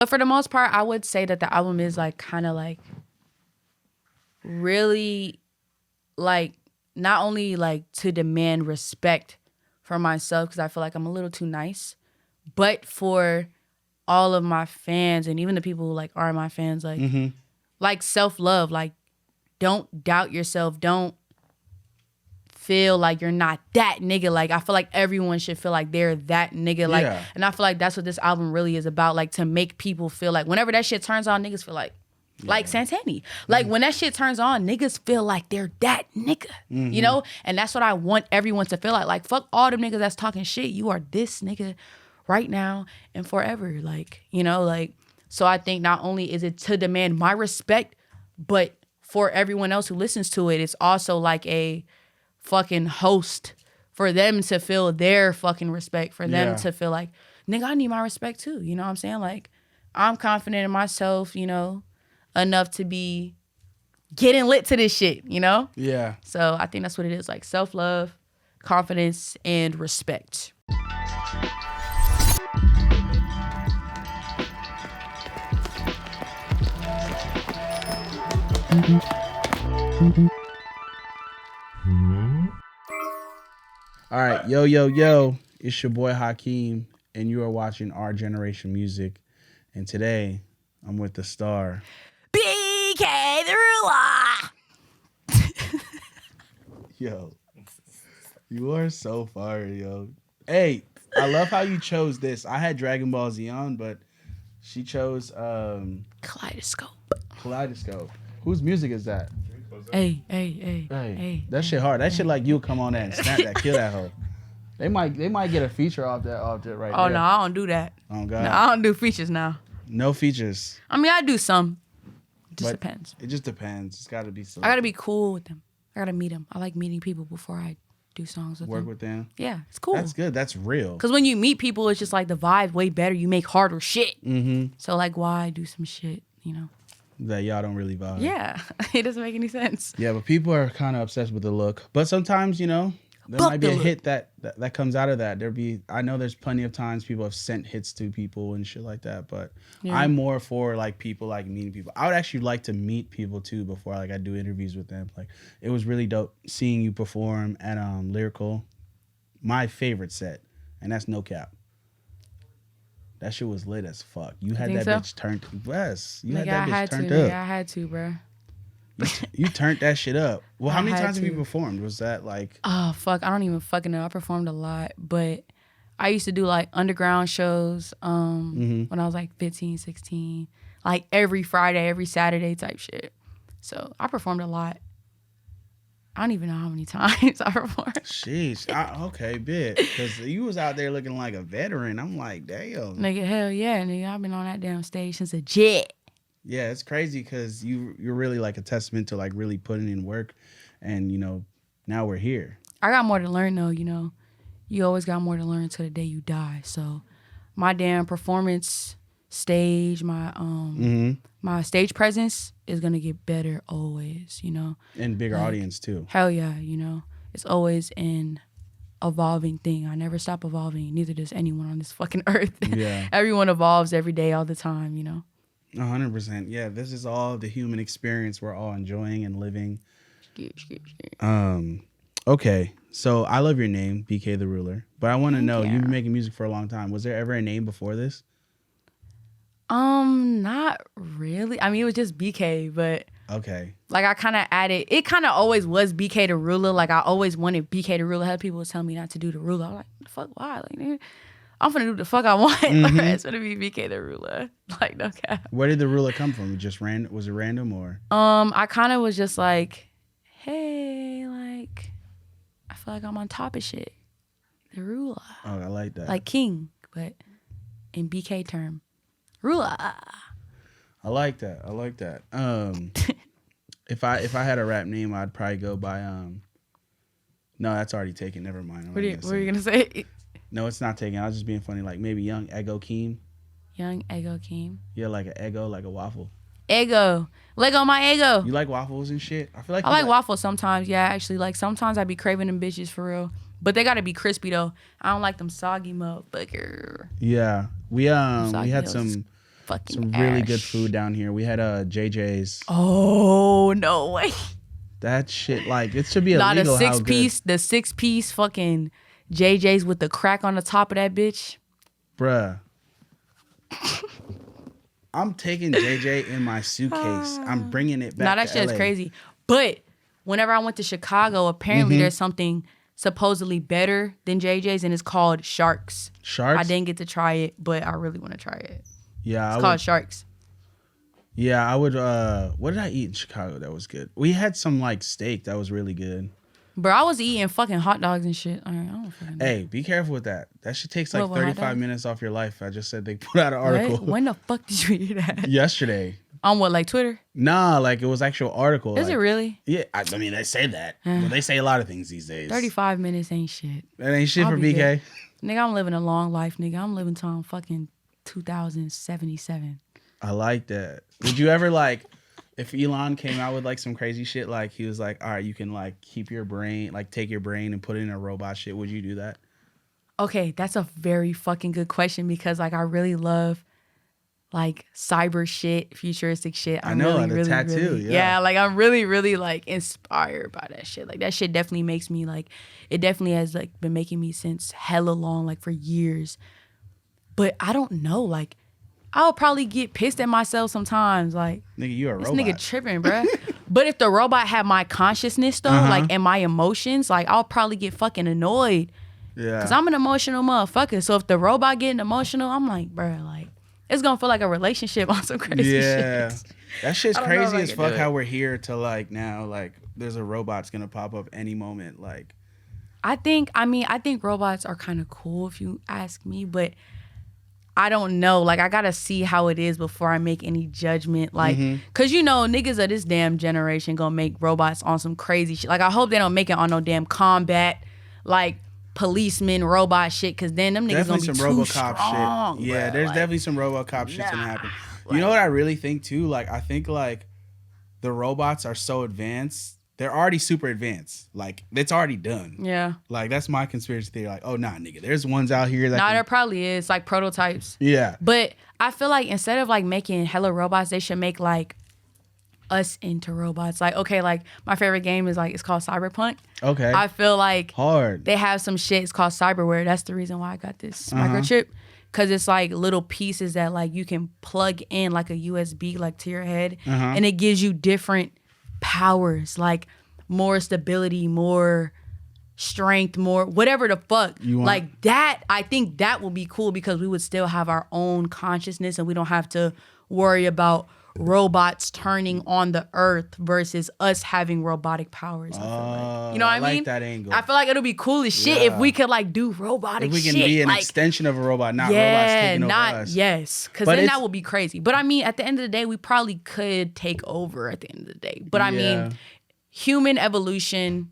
But for the most part, I would say that the album is like kind of like really like not only like to demand respect for myself because I feel like I'm a little too nice, but for all of my fans and even the people who like are my fans, like like self-love, like don't doubt yourself, don't feel like you're not that nigga. Like I feel like everyone should feel like they're that nigga. Like, and I feel like that's what this album really is about. Like to make people feel like whenever that shit turns on, niggas feel like Santanny. Like when that shit turns on, niggas feel like they're that nigga. You know? And that's what I want everyone to feel like. Like fuck all them niggas that's talking shit. You are this nigga right now and forever. Like, you know, like, so I think not only is it to demand my respect, but for everyone else who listens to it, it's also like a fucking host for them to feel their fucking respect, for them to feel like, nigga, I need my respect too. You know what I'm saying? Like, I'm confident in myself, you know, enough to be getting lit to this shit, you know? Yeah. So I think that's what it is, like self-love, confidence, and respect. All right, yo, it's your boy Hakeem, and you are watching Our Generation Music. And today, I'm with the star, Bktherula. Yo, you are so fire, yo. Hey, I love how you chose this. I had Dragon Ball Z on, but she chose Kaleidoscope. Whose music is that? Hey. That shit hard. That shit like you come on that and snap that, kill that hoe. They might get a feature off that right there. Oh no, I don't do that. Oh God. No, I don't do features now. No features. I mean, I do some. It just depends. It just depends. It's got to be. I gotta be cool with them. I gotta meet them. I like meeting people before I do songs with them. Work with them. Yeah, it's cool. That's good. That's real. Because when you meet people, it's just like the vibe way better. You make harder shit. Mm-hmm. So like, why do some shit? You know. That y'all don't really vibe. Yeah, it doesn't make any sense. Yeah, but people are kind of obsessed with the look. But sometimes, you know, there might be a hit that comes out of that. I know there's plenty of times people have sent hits to people and shit like that. But I'm more for like people like meeting people. I would actually like to meet people too before like I do interviews with them. Like it was really dope seeing you perform at Lyrical, my favorite set, and that's no cap. That shit was lit as fuck. You had that bitch turned. Yes, you had that bitch turned up. I had to, bro. You turned that shit up. Well, how many times have you performed? Was that like? Oh fuck, I don't even fucking know. I performed a lot, but I used to do like underground shows when I was like 15, 16, like every Friday, every Saturday type shit. So I performed a lot. I don't even know how many times I performed. Sheesh. Okay, bit. Because you was out there looking like a veteran. I'm like, damn. Nigga, hell yeah, nigga. I've been on that damn stage since a jet. Yeah, it's crazy because you're really like a testament to like really putting in work. And, you know, now we're here. I got more to learn though, you know. You always got more to learn till the day you die. So my damn performance stage, my my stage presence is gonna get better always, you know. And bigger audience too. Hell yeah, you know. It's always an evolving thing. I never stop evolving. Neither does anyone on this fucking earth. Yeah. Everyone evolves every day, all the time, you know. 100%. Yeah, this is all the human experience we're all enjoying and living. Okay, so I love your name, Bktherula, but I want to know, you've been making music for a long time. Was there ever a name before this? Not really. I mean, it was just BK, but okay. Like I kind of added. It kind of always was Bktherula. Like I always wanted Bktherula. I had people tell me not to do the ruler. I'm like, the fuck, why? Like, nigga, I'm finna do the fuck I want. It's gonna be Bktherula. Like, no cap. Where did the ruler come from? Just random? Was it random or? I kind of was just like, hey, like, I feel like I'm on top of shit. The ruler. Oh, I like that. Like king, but in BK term. Ruler. I like that. If I had a rap name, I'd probably go by no, that's already taken. Never mind. What are you gonna say? No, it's not taken. I was just being funny. Like maybe Young Hakeem. Young Hakeem. Yeah, like an Eggo, like a waffle. Eggo. Lego my ego. You like waffles and shit? I feel like I like waffles sometimes. Yeah, actually, like sometimes I be craving them bitches for real. But they gotta be crispy though. I don't like them soggy motherfucker. Yeah, we had some fucking some really good food down here. We had JJ's. Oh, no way. That shit, like, it should be Not illegal. the 6-piece fucking JJ's with the crack on the top of that bitch. Bruh. I'm taking JJ in my suitcase. I'm bringing it back. Nah, that to shit's LA. crazy. But whenever I went to Chicago, apparently there's something supposedly better than JJ's, and it's called Sharks. Sharks? I didn't get to try it, but I really want to try it. Yeah, it's called Sharks. Yeah, I would. What did I eat in Chicago that was good? We had some like steak that was really good. Bro, I was eating fucking hot dogs and shit. I don't fucking know. Hey, be careful with that. That shit takes like 35 minutes off your life. I just said they put out an article. What? When the fuck did you eat that? Yesterday. On what, like Twitter? Nah, like it was actual article. Is it really? Yeah, I mean they say that. Well, they say a lot of things these days. 35 minutes ain't shit. That ain't shit for BK. Good. Nigga, I'm living a long life, nigga. I'm living till I'm fucking 2077. I like that. Would you ever like, if Elon came out with like some crazy shit, like he was like, all right, you can like keep your brain, like take your brain and put it in a robot shit. Would you do that? Okay, that's a very fucking good question because like I really love like cyber shit, futuristic shit. I know, the tattoo, yeah. Like I'm really, really like inspired by that shit. Like that shit definitely makes me like, it definitely has like been making me since hella long, like for years. But I don't know, like I'll probably get pissed at myself sometimes. Like, nigga, you a robot. This nigga tripping, bruh. But if the robot had my consciousness though, like and my emotions, like I'll probably get fucking annoyed. Yeah. Cause I'm an emotional motherfucker. So if the robot getting emotional, I'm like, bruh, like it's gonna feel like a relationship on some crazy shit. That shit's crazy as fuck how we're here to like now, like there's a robot's gonna pop up any moment. Like I think robots are kind of cool if you ask me, but I don't know. Like I gotta see how it is before I make any judgment. Like, cause you know, niggas of this damn generation gonna make robots on some crazy shit. Like I hope they don't make it on no damn combat, like policeman robot shit. Cause then them niggas definitely gonna be some too RoboCop strong. shit. Yeah, bro. there's like, definitely some RoboCop shit's gonna happen. Like, you know what I really think too? Like I think like the robots are so advanced. They're already super advanced. Like it's already done. Yeah. Like that's my conspiracy theory. Like, oh nah, nigga, there's ones out here that. Nah, there probably is like prototypes. Yeah. But I feel like instead of like making hella robots, they should make like us into robots. Like okay, like my favorite game is like it's called Cyberpunk. Okay. I feel like hard. They have some shit. It's called cyberware. That's the reason why I got this microchip. Cause it's like little pieces that like you can plug in like a USB like to your head, and it gives you different powers, like more stability, more strength, more whatever the fuck. Like that, I think that will be cool because we would still have our own consciousness and we don't have to worry about robots turning on the earth versus us having robotic powers. I feel like. You know what I mean? like that angle. I feel like it'll be cool as shit if we could like do robotic shit. If we can be an extension of a robot, not robots taking over us. Yes, because then that would be crazy. But I mean, at the end of the day, we probably could take over at the end of the day. But I mean, human evolution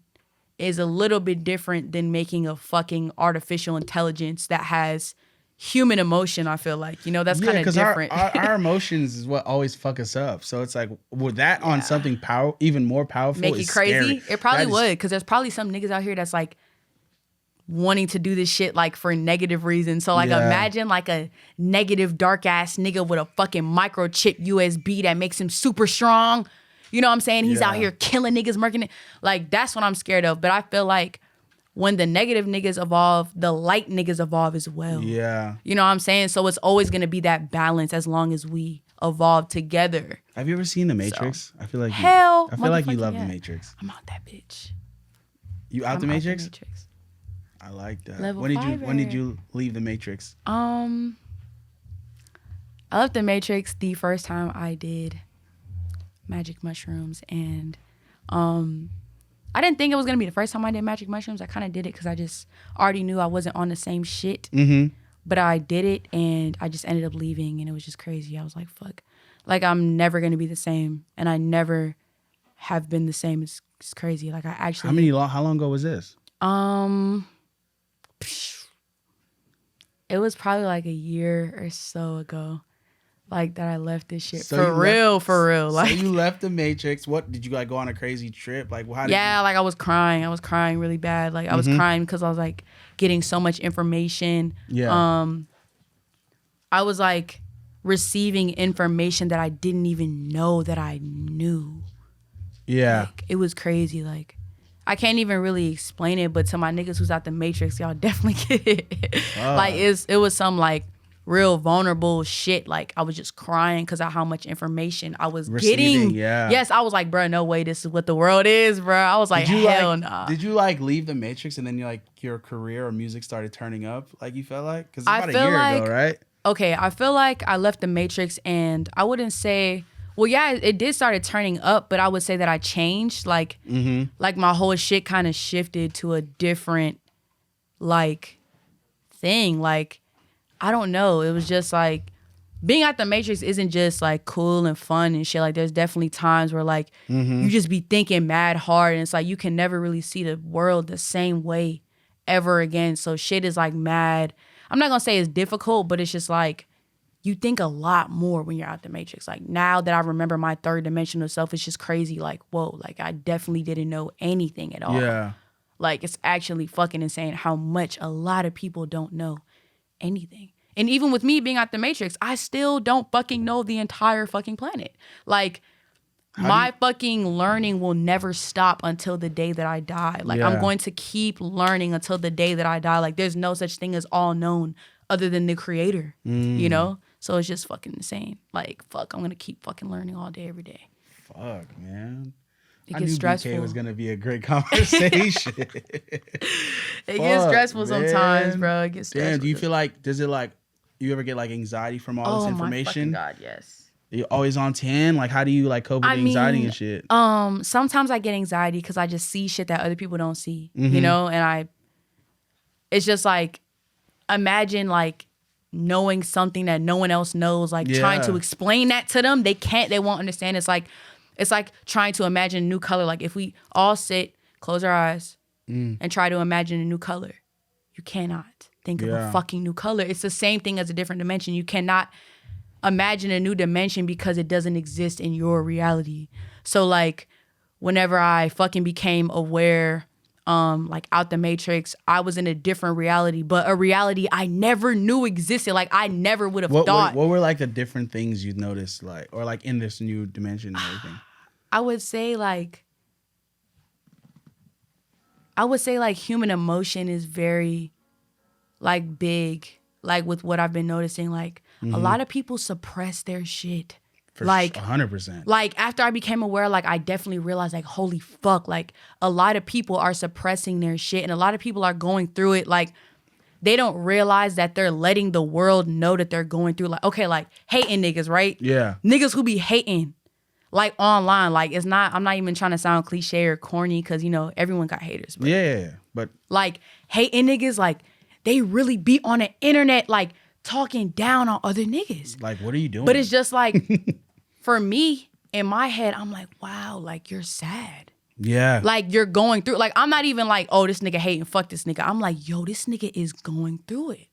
is a little bit different than making a fucking artificial intelligence that has human emotion. I feel like, you know, that's kind of different. Our emotions is what always fuck us up. So it's like, would that on something even more powerful make it crazy? Scary. It probably would, because there's probably some niggas out here that's like wanting to do this shit like for negative reasons. So like imagine like a negative dark ass nigga with a fucking microchip USB that makes him super strong. You know what I'm saying? He's out here killing niggas, murking it. Like that's what I'm scared of. But I feel like when the negative niggas evolve, the light niggas evolve as well. Yeah. You know what I'm saying? So it's always going to be that balance as long as we evolve together. Have you ever seen The Matrix? So, I feel like you love The Matrix. I'm out that bitch. You out The Matrix? I like that. When did you leave The Matrix? I left The Matrix the first time I did magic mushrooms, and I didn't think it was gonna be the first time I did magic mushrooms. I kind of did it because I just already knew I wasn't on the same shit. But I did it, and I just ended up leaving, and it was just crazy. I was like, fuck, like I'm never gonna be the same, and I never have been the same. It's crazy. Like I actually. How long ago was this? It was probably like a year or so ago. Like that I left this shit. So for real. Like, so you left The Matrix. What did you like go on a crazy trip? Like how did like I was crying. I was crying really bad. Like I was crying because I was like getting so much information. Yeah. I was like receiving information that I didn't even know that I knew. Yeah. Like, it was crazy. Like, I can't even really explain it, but to my niggas who's out the Matrix, y'all definitely get it. Like, it was some, like, real vulnerable shit. Like, I was just crying because of how much information I was getting. Yeah. Yes, I was like, bro, no way this is what the world is, bro. I was like, hell nah. Did you, like, leave the Matrix and then, your career or music started turning up, like, you felt like? Because it's about a year ago, right? Okay, I feel like I left the Matrix and I wouldn't say, well, yeah, it did started turning up, but I would say that I changed. Like, like my whole shit kind of shifted to a different, like, thing. Like, I don't know. It was just like, being at the Matrix isn't just like cool and fun and shit. Like, there's definitely times where like you just be thinking mad hard and it's like you can never really see the world the same way ever again. So shit is like mad. I'm not gonna say it's difficult, but it's just like you think a lot more when you're out the Matrix. Like, now that I remember my third dimensional self, it's just crazy. Like, whoa, like I definitely didn't know anything at all. Yeah. Like, it's actually fucking insane how much a lot of people don't know anything. And even with me being out the Matrix, I still don't fucking know the entire fucking planet. Like, my fucking learning will never stop until the day that I die. Like, I'm going to keep learning until the day that I die. Like, there's no such thing as all known other than the creator, you know? So it's just fucking insane. Like, fuck, I'm going to keep fucking learning all day, every day. Fuck, man. It gets stressful. BK was going to be a great conversation. It gets stressful sometimes, bro. It gets stressful. Damn, do you feel like, you ever get like anxiety from all this information? Oh my fucking God, yes. You're always on 10? Like, how do you like cope with anxiety and shit? Sometimes I get anxiety because I just see shit that other people don't see, you know? And it's just like, imagine like knowing something that no one else knows, like trying to explain that to them. They won't understand. It's like trying to imagine a new color. Like, if we all sit, close our eyes and try to imagine a new color, you cannot think of a fucking new color. It's the same thing as a different dimension. You cannot imagine a new dimension because it doesn't exist in your reality. So like, whenever I fucking became aware, like out the Matrix, I was in a different reality, but a reality I never knew existed. Like, I never would have thought. What were like the different things you noticed, like, or like in this new dimension and everything? I would say like human emotion is very like big, like with what I've been noticing. Like, a lot of people suppress their shit. For like 100%. Like, after I became aware, like, I definitely realized, like, holy fuck, like, a lot of people are suppressing their shit, and a lot of people are going through it. Like, they don't realize that they're letting the world know that they're going through. Like, okay, like, hating niggas, right? Yeah. Niggas who be hating, like, online. Like, I'm not even trying to sound cliche or corny, because, you know, everyone got haters. But, but like, hating niggas, like, they really be on the internet, like, talking down on other niggas. Like, what are you doing? But it's just like, for me, in my head, I'm like, wow, like, you're sad. Yeah. Like, you're going through, like, I'm not even like, oh, this nigga hating, fuck this nigga. I'm like, yo, this nigga is going through it.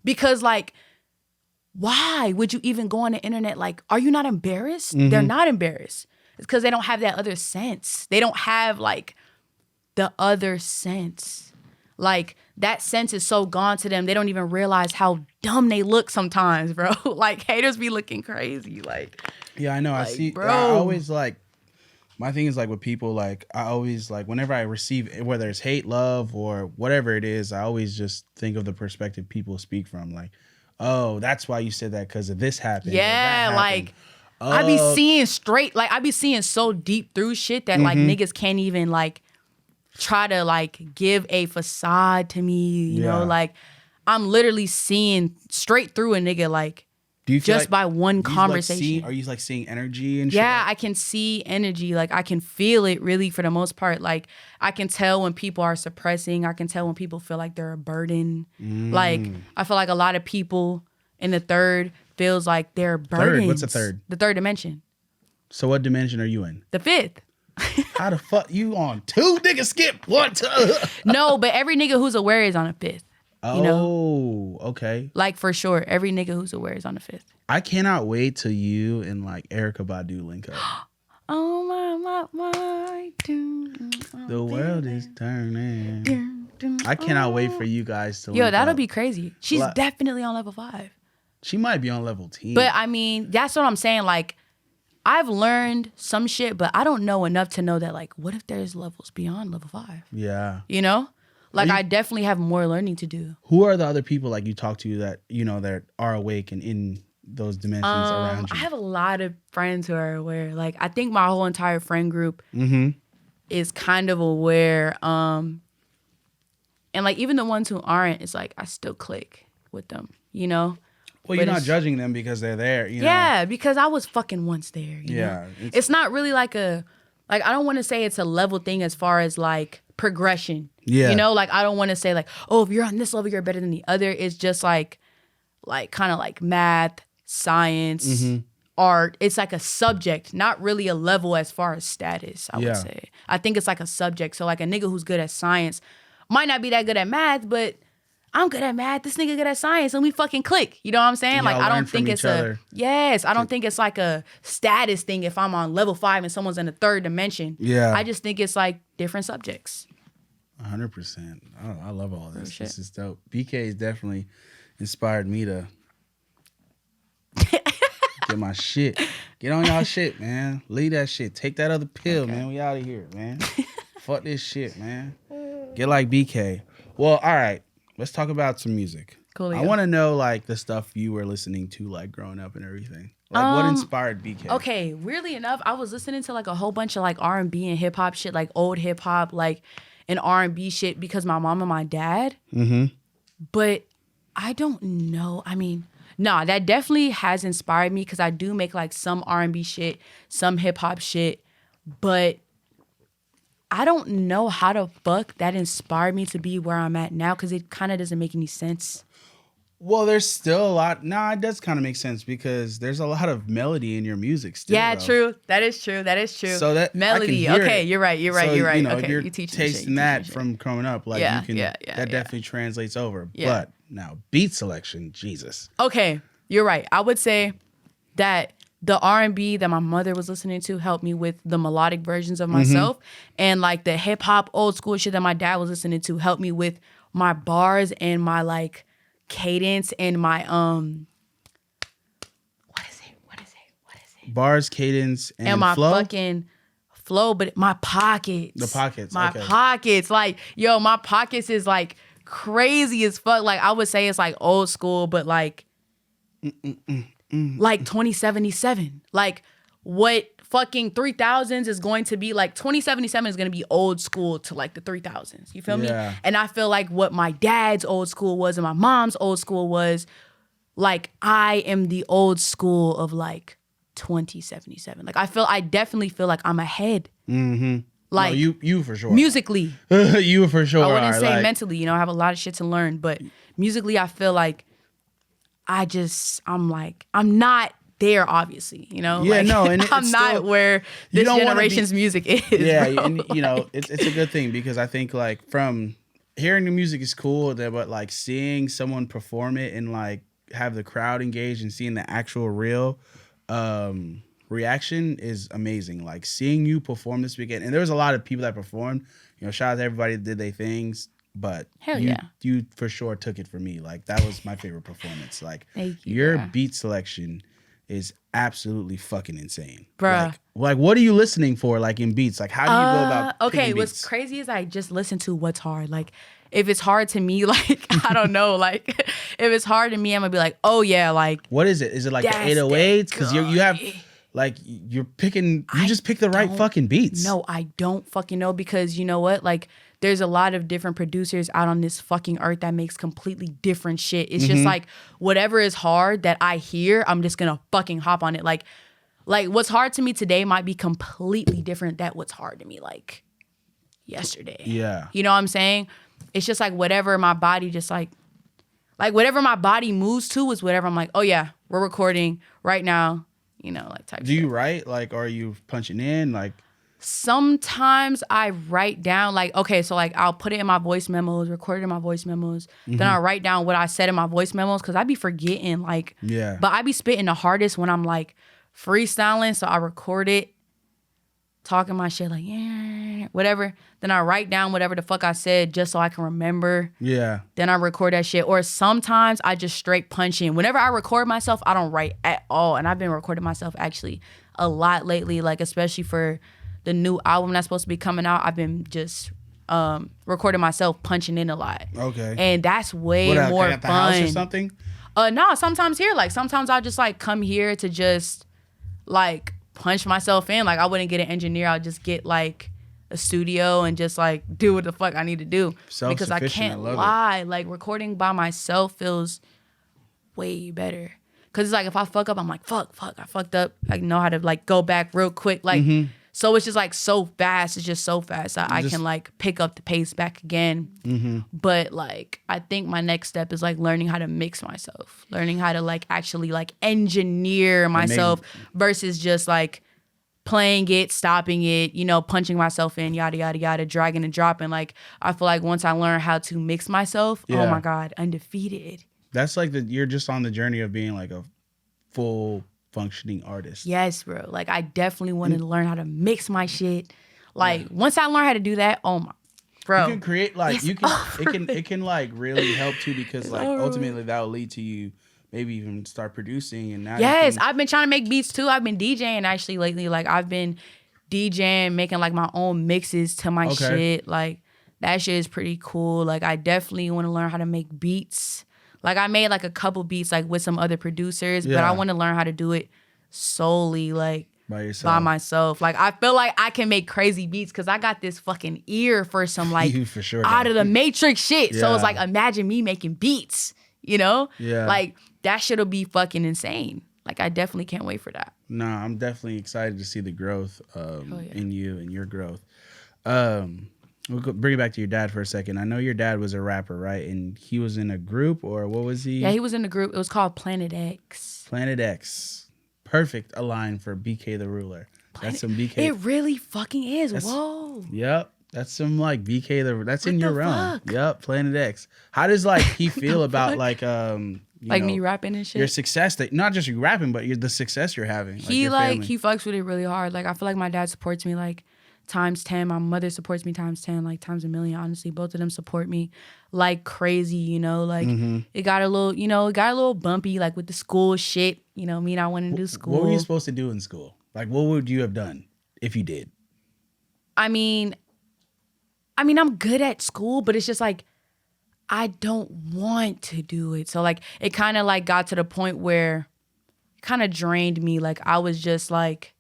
Because, like, why would you even go on the internet? Like, are you not embarrassed? They're not embarrassed. It's because they don't have that other sense. They don't have, like, the other sense. Like, that sense is so gone to them, they don't even realize how dumb they look sometimes, bro. Like, haters be looking crazy. Like, yeah, I know. Like, I see. bro. I always like, my thing is like with people, like, I always like, whenever I receive, whether it's hate, love, or whatever it is, I always just think of the perspective people speak from. Like, oh, that's why you said that, because of this happened. yeah, like, I be seeing straight, like, I be seeing so deep through shit that, like, niggas can't even, like, try to, like, give a facade to me, you know? Like, I'm literally seeing straight through a nigga, like, do you feel just by one conversation. Are you, like, seeing energy and shit? Yeah, I can see energy. Like, I can feel it, really, for the most part. Like, I can tell when people are suppressing. I can tell when people feel like they're a burden. Like, I feel like a lot of people in the third feels like they're burdens. Third? What's the third? The third dimension. So what dimension are you in? The fifth. How the fuck you on two? Nigga, skip one. No, but every nigga who's aware is on a fifth. You know? Okay. Like, for sure, every nigga who's aware is on the fifth. I cannot wait till you and like Erykah Badu link up. Oh my. The world is turning. I cannot wait for you guys to link Yo, that'll up. be crazy. She's definitely on level 5. She might be on level 10. But I mean, that's what I'm saying. Like, I've learned some shit, but I don't know enough to know that, like, what if there's levels beyond level 5? Yeah. You know? Like, I definitely have more learning to do. Who are the other people, like, you talk to that, you know, that are awake and in those dimensions around you? I have a lot of friends who are aware. Like, I think my whole entire friend group is kind of aware. And, like, even the ones who aren't, it's like, I still click with them, you know? Well, you're not judging them because they're there, you know? Yeah, because I was fucking once there, you know? It's not really like I don't want to say it's a level thing as far as, like, progression. Yeah. You know? Like, I don't want to say, like, oh, if you're on this level, you're better than the other. It's just, like kind of like math, science, art. It's like a subject, not really a level as far as status, I would say. I think it's like a subject. So, like, a nigga who's good at science might not be that good at math, but I'm good at math, this nigga good at science, and we fucking click. You know what I'm saying? Like, I don't think it's I don't think it's like a status thing if I'm on level 5 and someone's in the 3rd dimension. Yeah. I just think it's like different subjects. 100%. Oh, I love all this. This is dope. BK has definitely inspired me to get my shit. Get on y'all shit, man. Leave that shit. Take that other pill, man. We out of here, man. Fuck this shit, man. Get like BK. Well, all right. Let's talk about some music. Cool. I want to know, like, the stuff you were listening to, like, growing up and everything. Like, what inspired BK? Okay, weirdly enough, I was listening to, like, a whole bunch of, like, R&B and hip-hop shit, like, old hip-hop, like, and R&B shit because my mom and my dad. But I don't know. I mean, nah, that definitely has inspired me because I do make, like, some R&B shit, some hip-hop shit, but I don't know how the fuck that inspired me to be where I'm at now because it kind of doesn't make any sense. Well, there's still a lot. Nah, it does kind of make sense because there's a lot of melody in your music still. Yeah, though. True. That is true. So that melody. Okay, you're right. You're right. So, you're right. You know, okay, if you're tasting that from growing up, like you can. That definitely translates over. Yeah. But now beat selection, Jesus. Okay, you're right. I would say that the R&B that my mother was listening to helped me with the melodic versions of myself. And like the hip hop old school shit that my dad was listening to helped me with my bars and my like cadence and my what is it? Bars, cadence, and my flow? Fucking flow, but my pockets. The pockets. My pockets. Like, yo, my pockets is like crazy as fuck. Like I would say it's like old school, but like like 2077. Like what fucking 3000s is going to be like 2077 is going to be old school to like the 3000s. You feel me? And I feel like what my dad's old school was and my mom's old school was like I am the old school of like 2077. Like I definitely feel like I'm ahead. Like no, you for sure. Musically. You for sure. I wouldn't say like, mentally, you know, I have a lot of shit to learn, but musically I feel like I'm not there, obviously, you know? Yeah, like, no, and I'm not where this generation's music is. Yeah, bro. And you know, it's a good thing because I think like from hearing the music is cool, but like seeing someone perform it and like have the crowd engaged and seeing the actual real reaction is amazing. Like seeing you perform this weekend, and there was a lot of people that performed. You know, shout out to everybody that did their things. But you for sure took it from me. Like that was my favorite performance. Like your beat selection is absolutely fucking insane, bruh. Like what are you listening for? Like in beats, like how do you go about? Okay, what's crazy is I just listen to what's hard. Like if it's hard to me, like I don't know. Like if it's hard to me, I'm gonna be like, oh yeah, like what is it? Is it like the 808s? Because you have. Like you're picking, you just pick the right fucking beats. No, I don't fucking know because you know what? Like there's a lot of different producers out on this fucking earth that makes completely different shit. It's just like whatever is hard that I hear, I'm just gonna fucking hop on it. Like what's hard to me today might be completely different than what's hard to me like yesterday. Yeah. You know what I'm saying? It's just like whatever my body just like whatever my body moves to is whatever I'm like, oh yeah, we're recording right now. You know, like type. Do you write? Like, are you punching in? Like, sometimes I write down. Like, okay, so like I'll put it in my voice memos, record it in my voice memos. Then I'll write down what I said in my voice memos because I be forgetting. Like, but I be spitting the hardest when I'm like freestyling. So I record it, talking my shit like, yeah, whatever. Then I write down whatever the fuck I said just so I can remember. Yeah. Then I record that shit. Or sometimes I just straight punch in. Whenever I record myself, I don't write at all. And I've been recording myself actually a lot lately, like especially for the new album that's supposed to be coming out. I've been just recording myself punching in a lot. Okay. And that's way more at the fun. house or something? No, sometimes here. Like sometimes I'll just like come here to just like punch myself in. Like I wouldn't get an engineer. I'll just get like a studio and just like do what the fuck I need to do. Because I can't lie. Like recording by myself feels way better. Cause it's like if I fuck up, I'm like, fuck, I fucked up. I know how to like go back real quick. Like so it's just like so fast. It's just so fast that I can like pick up the pace back again. But like I think my next step is like learning how to mix myself. Learning how to like actually like engineer myself versus just like playing it, stopping it, you know, punching myself in, yada, yada, yada, dragging and dropping. Like, I feel like once I learn how to mix myself, oh my God, undefeated. That's like you're just on the journey of being like a full functioning artist. Yes, bro. Like, I definitely wanted to learn how to mix my shit. Like, once I learn how to do that, oh my, bro. You can create, like, it can like really help too because like ultimately that will lead to you maybe even start producing and now. Yes, I've been trying to make beats too. I've been DJing actually lately. Like I've been DJing, making like my own mixes to my shit. Like that shit is pretty cool. Like I definitely want to learn how to make beats. Like I made like a couple beats like with some other producers, but I want to learn how to do it solely like by myself. Like I feel like I can make crazy beats because I got this fucking ear for some like for sure, out of the matrix shit. So it's like imagine me making beats, you know? Yeah. Like that shit'll be fucking insane. Like I definitely can't wait for that. No, I'm definitely excited to see the growth in you and your growth. We'll bring it back to your dad for a second. I know your dad was a rapper, right? And he was in a group, or what was he? Yeah, he was in a group. It was called Planet X. Planet X. Perfect a line for Bktherula. That's some BK. It really fucking is. Whoa. Yep. That's some like Bktherula. That's in your realm. Yep. Planet X. How does like he feel about like like me rapping and shit? Your success, that not just you rapping, but the success you're having. He he fucks with it really hard. Like I feel like my dad supports me like times 10. My mother supports me times 10, like times a million. Honestly, both of them support me like crazy. You know, like it got a little bumpy like with the school shit. You know, me not wanting to do school. What were you supposed to do in school? Like, what would you have done if you did? I mean, I'm good at school, but it's just like I don't want to do it. So like it kind of like got to the point where it kind of drained me. Like I was just like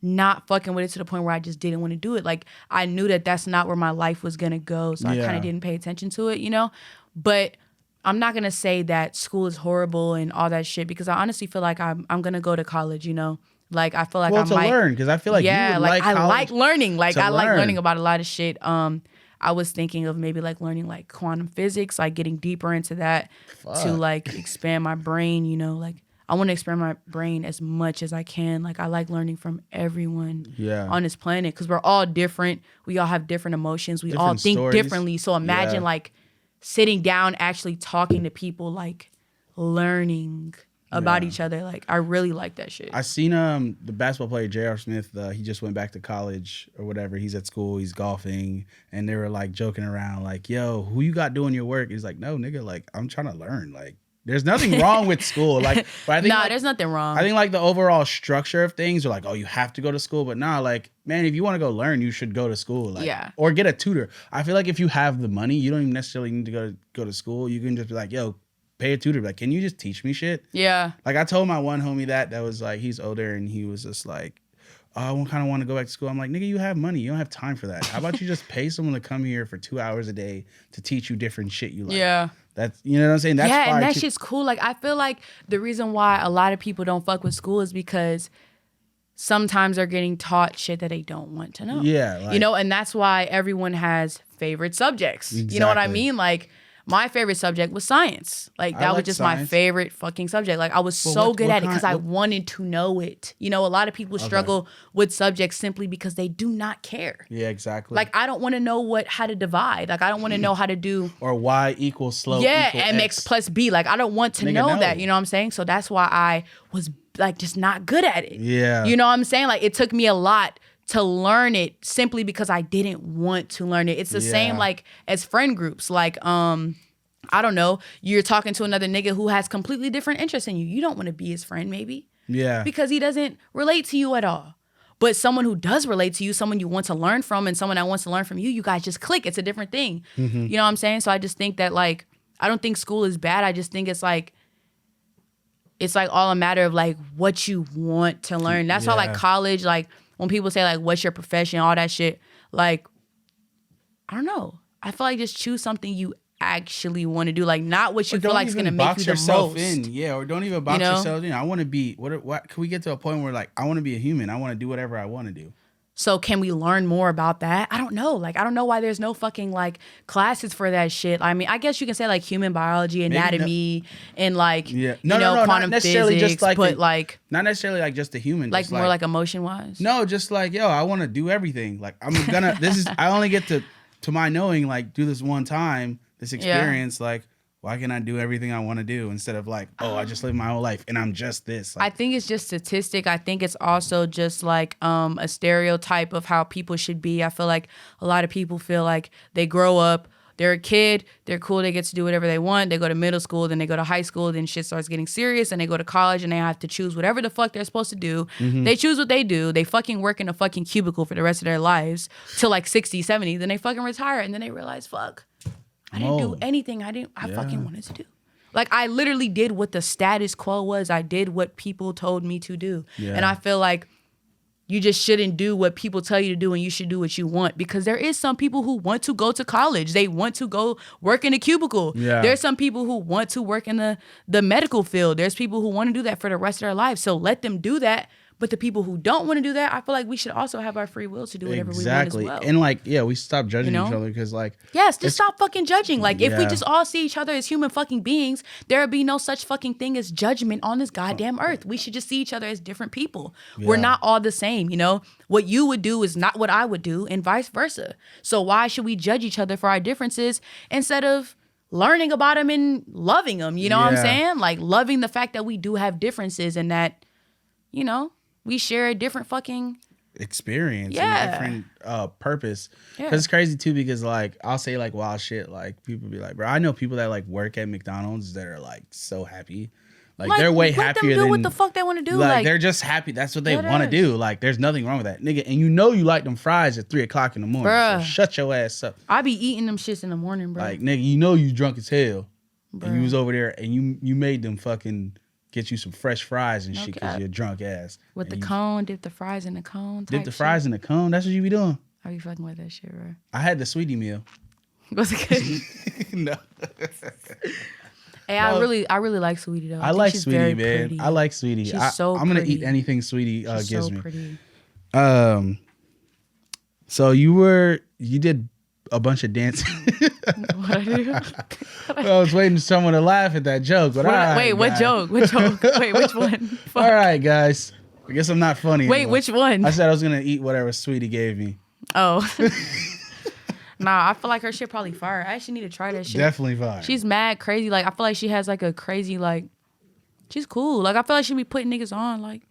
not fucking with it to the point where I just didn't want to do it. Like I knew that that's not where my life was gonna go, so I kind of didn't pay attention to it, you know. But I'm not gonna say that school is horrible and all that shit because I honestly feel like I'm gonna go to college, you know. Like I feel like I might learn because I feel like you would like I like learning. Like I like learning about a lot of shit. I was thinking of maybe like learning like quantum physics, like getting deeper into that to like expand my brain, you know, like I want to expand my brain as much as I can. Like I like learning from everyone on this planet because we're all different. We all have different emotions. We all think differently. So imagine like sitting down, actually talking to people, like learning about each other. Like I really like that shit. I seen the basketball player J.R. Smith. He just went back to college or whatever. He's at school. He's golfing, and they were like joking around, like, "Yo, who you got doing your work?" He's like, "No, nigga, like I'm trying to learn. Like, there's nothing wrong with school. Like, but I think there's nothing wrong. I think like the overall structure of things are like, oh, you have to go to school, but like, man, if you want to go learn, you should go to school. Like, or get a tutor. I feel like if you have the money, you don't even necessarily need to go to school. You can just be like, yo, pay a tutor. Like, can you just teach me shit? Yeah. Like I told my one homie that was like, he's older and he was just like, oh, I kind of want to go back to school. I'm like, nigga, you have money. You don't have time for that. How about you just pay someone to come here for 2 hours a day to teach you different shit you like? Yeah. That's, you know what I'm saying? That's and that shit's cool. Like, I feel like the reason why a lot of people don't fuck with school is because sometimes they're getting taught shit that they don't want to know. Yeah. Like, you know, and that's why everyone has favorite subjects. Exactly. You know what I mean? Like, my favorite subject was science. Like that was just science. My favorite fucking subject. Like I was so good at it because I wanted to know it. You know, a lot of people struggle with subjects simply because they do not care. Yeah, exactly. Like I don't want to know how to divide. Like I don't want to know how to do or y equals slope. Yeah, equal mx x. plus b. Like I don't want to know that. You know what I'm saying? So that's why I was like just not good at it. Yeah. You know what I'm saying? Like it took me a lot to learn it simply because I didn't want to learn it. It's the same like as friend groups. Like, I don't know, you're talking to another nigga who has completely different interests in you. You don't want to be his friend maybe. Yeah. Because he doesn't relate to you at all. But someone who does relate to you, someone you want to learn from and someone that wants to learn from you, you guys just click. It's a different thing. You know what I'm saying? So I just think that like, I don't think school is bad. I just think it's like all a matter of like what you want to learn. That's why like college, like when people say like, what's your profession, all that shit, like, I don't know. I feel like just choose something you actually want to do, like not what you feel like is going to make you the most. Or don't even box yourself in. I want to be, what can we get to a point where like, I want to be a human. I want to do whatever I want to do. So can we learn more about that? I don't know. Like, I don't know why there's no fucking like classes for that shit. I mean, I guess you can say like human biology, anatomy, and like, quantum physics, just like but like. Not necessarily like just the human. Like more like emotion wise? No, just like, yo, I want to do everything. Like I only get to my knowing, like do this one time, this experience, like, why can't I do everything I want to do instead of like, oh, I just live my whole life and I'm just this. Like, I think it's just statistic. I think it's also just like a stereotype of how people should be. I feel like a lot of people feel like they grow up, they're a kid, they're cool, they get to do whatever they want. They go to middle school, then they go to high school, then shit starts getting serious, and they go to college and they have to choose whatever the fuck they're supposed to do. They choose what they do. They fucking work in a fucking cubicle for the rest of their lives till like 60, 70. Then they fucking retire and then they realize, fuck. I didn't do anything I fucking wanted to do. Like, I literally did what the status quo was. I did what people told me to do. Yeah. And I feel like you just shouldn't do what people tell you to do, and you should do what you want, because there is some people who want to go to college. They want to go work in a cubicle. Yeah. There's some people who want to work in the medical field. There's people who want to do that for the rest of their lives. So let them do that. But the people who don't want to do that, I feel like we should also have our free will to do whatever we want as well. And like, yeah, we stop judging each other because like... Yes, just stop fucking judging. Like, if we just all see each other as human fucking beings, there would be no such fucking thing as judgment on this goddamn earth. We should just see each other as different people. Yeah. We're not all the same, you know? What you would do is not what I would do, and vice versa. So why should we judge each other for our differences instead of learning about them and loving them? You know what I'm saying? Like, loving the fact that we do have differences and that, you know... we share a different fucking experience and a different purpose. Because it's crazy too, because like I'll say like wild shit. Like people be like, bro, I know people that like work at McDonald's that are like so happy. Like they're way happier them do than what the fuck they want to do. Like they're just happy. That's what they want to do. Like there's nothing wrong with that, nigga. And you know you like them fries at 3:00 in the morning. Bruh. So shut your ass up. I be eating them shits in the morning, bro. Like nigga, you know you drunk as hell. Bruh. And you was over there and you made them fucking get you some fresh fries and shit because you're drunk ass. With the cone, dip the fries in the cone. Dip the fries in the cone. That's what you be doing. Are you fucking with that shit, bro? I had the sweetie meal. Was it good? No. Hey, I really like Sweetie though. I like Sweetie, man. Pretty. I like Sweetie. She's so I'm gonna eat anything Sweetie gives so me. Pretty. So you did a bunch of dancing. What I do? I was waiting for someone to laugh at that joke, but what joke? What joke? Wait, which one? Fuck. All right, guys. I guess I'm not funny. Wait, anymore. Which one? I said I was gonna eat whatever Sweetie gave me. Oh. Nah, I feel like her shit probably fire. I actually need to try that shit. Definitely fire. She's mad crazy. Like, I feel like she has like a crazy, like, she's cool. Like, I feel like she be putting niggas on. Like,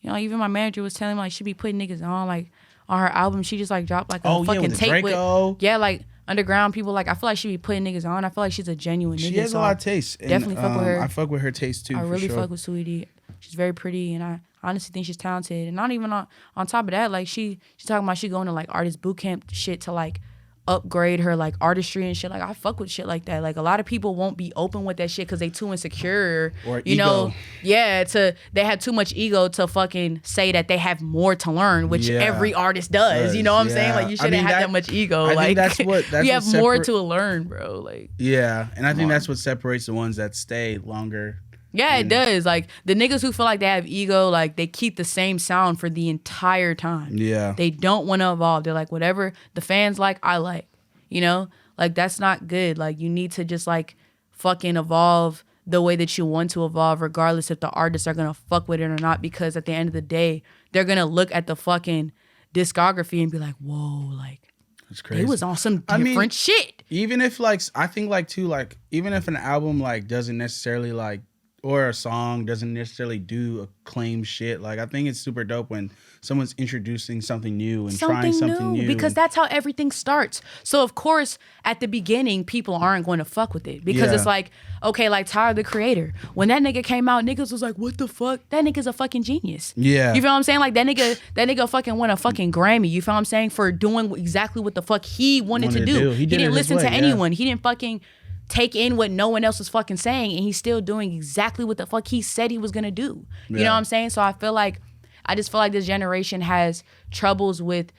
you know, even my manager was telling me like she be putting niggas on. Like, on her album, she just like dropped like a fucking tape with like underground people. Like, I feel like she be putting niggas on. I feel like she's a genuine nigga. She has a lot of taste. Definitely fuck with her. I fuck with her taste too. I really fuck with Sweetie. She's very pretty, and I honestly think she's talented. And not even on top of that, like she's talking about she going to like artist boot camp shit to like upgrade her like artistry and shit. Like, I fuck with shit like that. Like, a lot of people won't be open with that shit because they too insecure, or you know. Yeah, they have too much ego to fucking say that they have more to learn, which every artist does. You know what I'm saying? Like, you shouldn't have that much ego. I like, think that's you have more to learn, bro. Like, yeah, and I think that's what separates the ones that stay longer. Yeah, it does. Like, the niggas who feel like they have ego, like, they keep the same sound for the entire time. Yeah. They don't want to evolve. They're like, whatever the fans like, I like. You know? Like, that's not good. Like, you need to just, like, fucking evolve the way that you want to evolve, regardless if the artists are going to fuck with it or not. Because at the end of the day, they're going to look at the fucking discography and be like, whoa, like, that's crazy. It was on some different shit. Even if, like, I think, like, too, like, even if an album, like, doesn't necessarily, like, or a song doesn't necessarily do acclaim shit. Like I think it's super dope when someone's introducing something new and trying something new. Because that's how everything starts. So of course, at the beginning, people aren't going to fuck with it because it's like, okay, like Tyler the Creator. When that nigga came out, niggas was like, what the fuck? That nigga's a fucking genius. Yeah. You feel what I'm saying? Like that nigga fucking won a fucking Grammy. You feel what I'm saying? For doing exactly what the fuck he wanted to do. He didn't listen to anyone. He didn't fucking take in what no one else was fucking saying, and he's still doing exactly what the fuck he said he was gonna do. You know what I'm saying? So I just feel like this generation has troubles with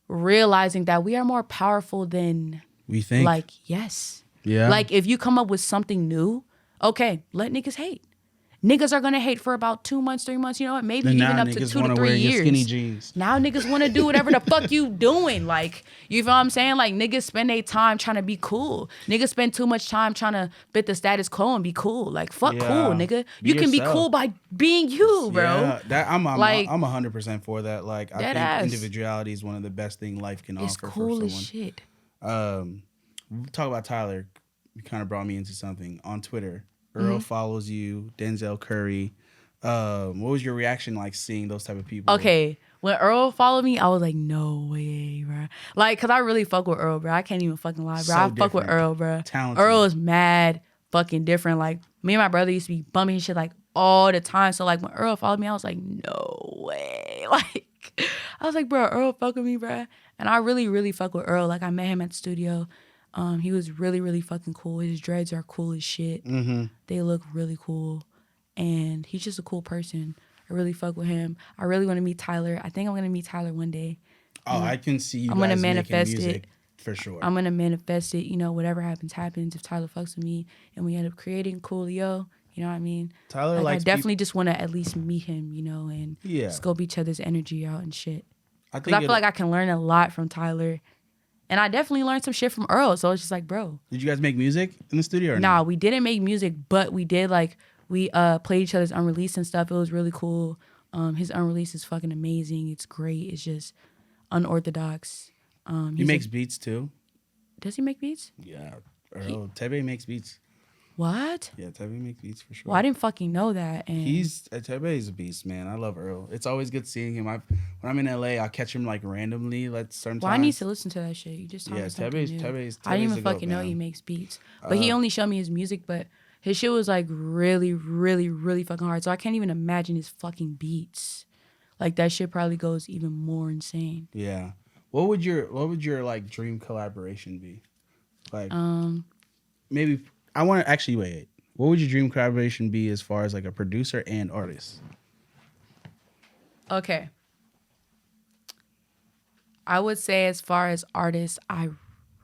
realizing that we are more powerful than we think. Like, yes. Yeah. Like if you come up with something new, okay, let niggas hate. Niggas are gonna hate for about 2 months, 3 months, you know what? Maybe even up to 2 to 3 years. Skinny jeans. Now niggas wanna do whatever the fuck you doing. Like, you feel what I'm saying? Like niggas spend their time trying to be cool. Niggas spend too much time trying to fit the status quo and be cool. Like, fuck cool, nigga. You can be cool by being you, bro. Yeah, that I'm 100% for that. Like I think individuality is one of the best things life can offer for someone. It's cool as shit. Talk about Tyler. You kind of brought me into something on Twitter. Earl follows you, Denzel Curry. What was your reaction like seeing those type of people? Okay, when Earl followed me, I was like, no way, bro. Like, cause I really fuck with Earl, bro. I can't even fucking lie, bro. I fuck with Earl, bro. Talented. Earl is mad fucking different. Like, me and my brother used to be bumping shit like all the time. So like when Earl followed me, I was like, no way. Like, I was like, bro, Earl fuck with me, bro. And I really, really fuck with Earl. Like, I met him at the studio. He was really, really fucking cool. His dreads are cool as shit. They look really cool. And he's just a cool person. I really fuck with him. I really want to meet Tyler. I think I'm going to meet Tyler one day. Oh, I can see you guys manifest making music for sure. I'm going to manifest it. You know, whatever happens. If Tyler fucks with me and we end up creating coolio, you know what I mean? Tyler like I definitely just want to at least meet him, you know, and scope each other's energy out and shit. Because I feel like I can learn a lot from Tyler. And I definitely learned some shit from Earl. So it's just like, bro. Did you guys make music in the studio or Nah, we didn't make music, but we did we played each other's unreleased and stuff. It was really cool. His unreleased is fucking amazing. It's great. It's just unorthodox. He makes beats too. Does he make beats? Yeah. Earl Tebe makes beats. What? Yeah, Tebe makes beats for sure. Well, I didn't fucking know that. And Tebe is a beast, man. I love Earl. It's always good seeing him. When I'm in LA, I'll catch him like randomly. Sometimes. Well, I need to listen to that shit. You just told me something new. Tebe's I didn't even fucking know he makes beats. But he only showed me his music, but his shit was like really, really, really fucking hard. So I can't even imagine his fucking beats. Like that shit probably goes even more insane. Yeah. What would your like dream collaboration be? Like maybe I want to actually wait. What would your dream collaboration be as far as like a producer and artist? Okay. I would say as far as artists, I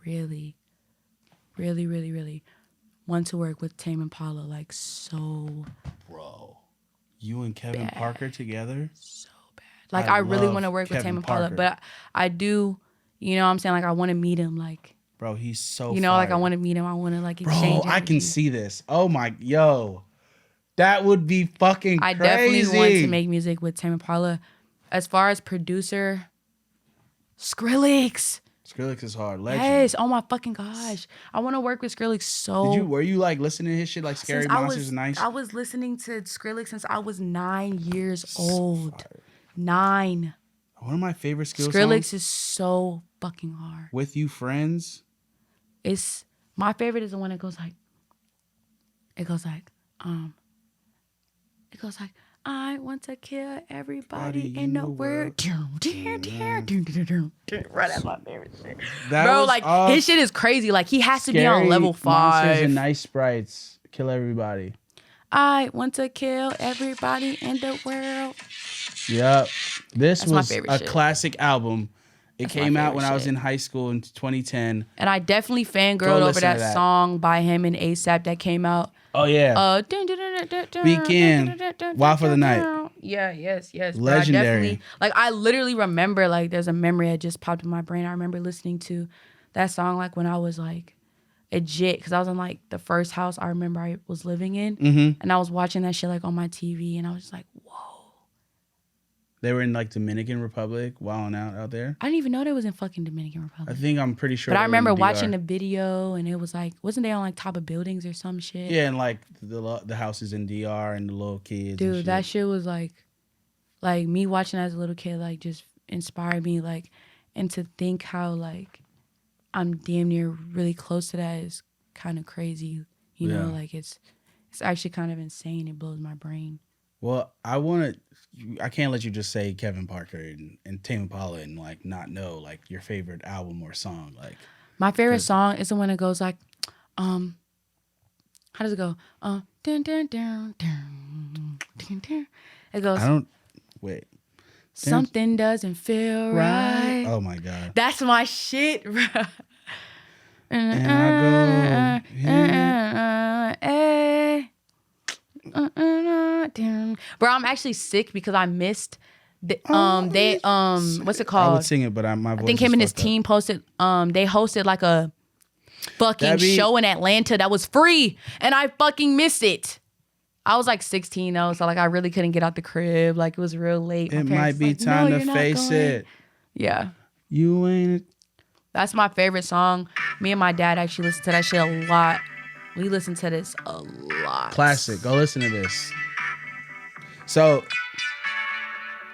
really, really, really, really want to work with Tame Impala like so. Bro, you and Kevin Parker together? So bad. Like I really want to work with Tame Impala, but I do, you know what I'm saying? Like I want to meet him like. Bro, he's so you know, fire. like I want to meet him. I want to like exchange. Bro, I can see this. Oh my, that would be fucking crazy. I definitely want to make music with Tame Impala. As far as producer, Skrillex. Skrillex is hard. Legend. Yes. Oh my fucking gosh. I want to work with Skrillex so. Were you like listening to his shit like Scary Monsters and Nice? I was listening to Skrillex since I was 9 years old. 9. One of my favorite Skrillex songs is so fucking hard. With You Friends. It's my favorite is the one that goes like. It goes like I want to kill everybody in the world. Right, that's my favorite shit. Bro, like his shit is crazy. Like he has to be on level 5. Monsters and Nice Sprites. Kill everybody. I want to kill everybody in the world. Yep. This was a shit. classic album. It came out when I was in high school in 2010. And I definitely fangirled over that song by him and ASAP that came out. Oh, yeah. Weekend. Wild for the Night. Yeah, yes. Legendary. I literally remember, like, there's a memory that just popped in my brain. I remember listening to that song, like, when I was, like, a jit. Because I was in, like, the first house I remember I was living in. Mm-hmm. And I was watching that shit, like, on my TV. And I was just like, whoa. They were in like Dominican Republic, wilding out there. I didn't even know they was in fucking Dominican Republic. I'm pretty sure. But I remember watching the video, and it was like, wasn't they on like top of buildings or some shit? Yeah, and like the houses in DR and the little kids. Dude, and shit. that shit was like me watching as a little kid, like just inspired me, like, and to think how like I'm damn near really close to that is kind of crazy. You know, like it's actually kind of insane. It blows my brain. Well, I can't let you just say Kevin Parker and Tame Impala and like not know like your favorite album or song. Like my favorite song is the one that goes like, how does it go? Dun, dun, dun, dun, dun, dun. It goes. I don't wait. Something doesn't feel right. Oh my god. That's my shit, bro. And I go. Bro, I'm actually sick because I missed what's it called? I would sing it, but my voice. I think him and his team posted. They hosted like a fucking show in Atlanta that was free, and I fucking missed it. I was like 16 though, so like I really couldn't get out the crib. Like it was real late. It might be time to face it. Yeah. You ain't. That's my favorite song. Me and my dad actually listen to that shit a lot. We listen to this a lot. Classic. Go listen to this. So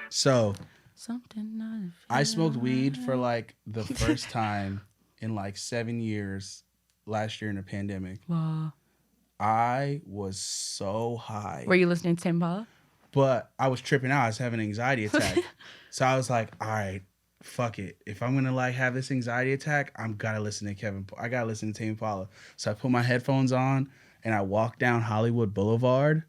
something. I smoked weed for like the first time in like 7 years last year in the pandemic. Wow. I was so high. Were you listening to Tame Impala? But I was tripping out. I was having an anxiety attack. So I was like, all right, fuck it. If I'm going to like have this anxiety attack, I got to listen to Tame Impala. So I put my headphones on and I walked down Hollywood Boulevard.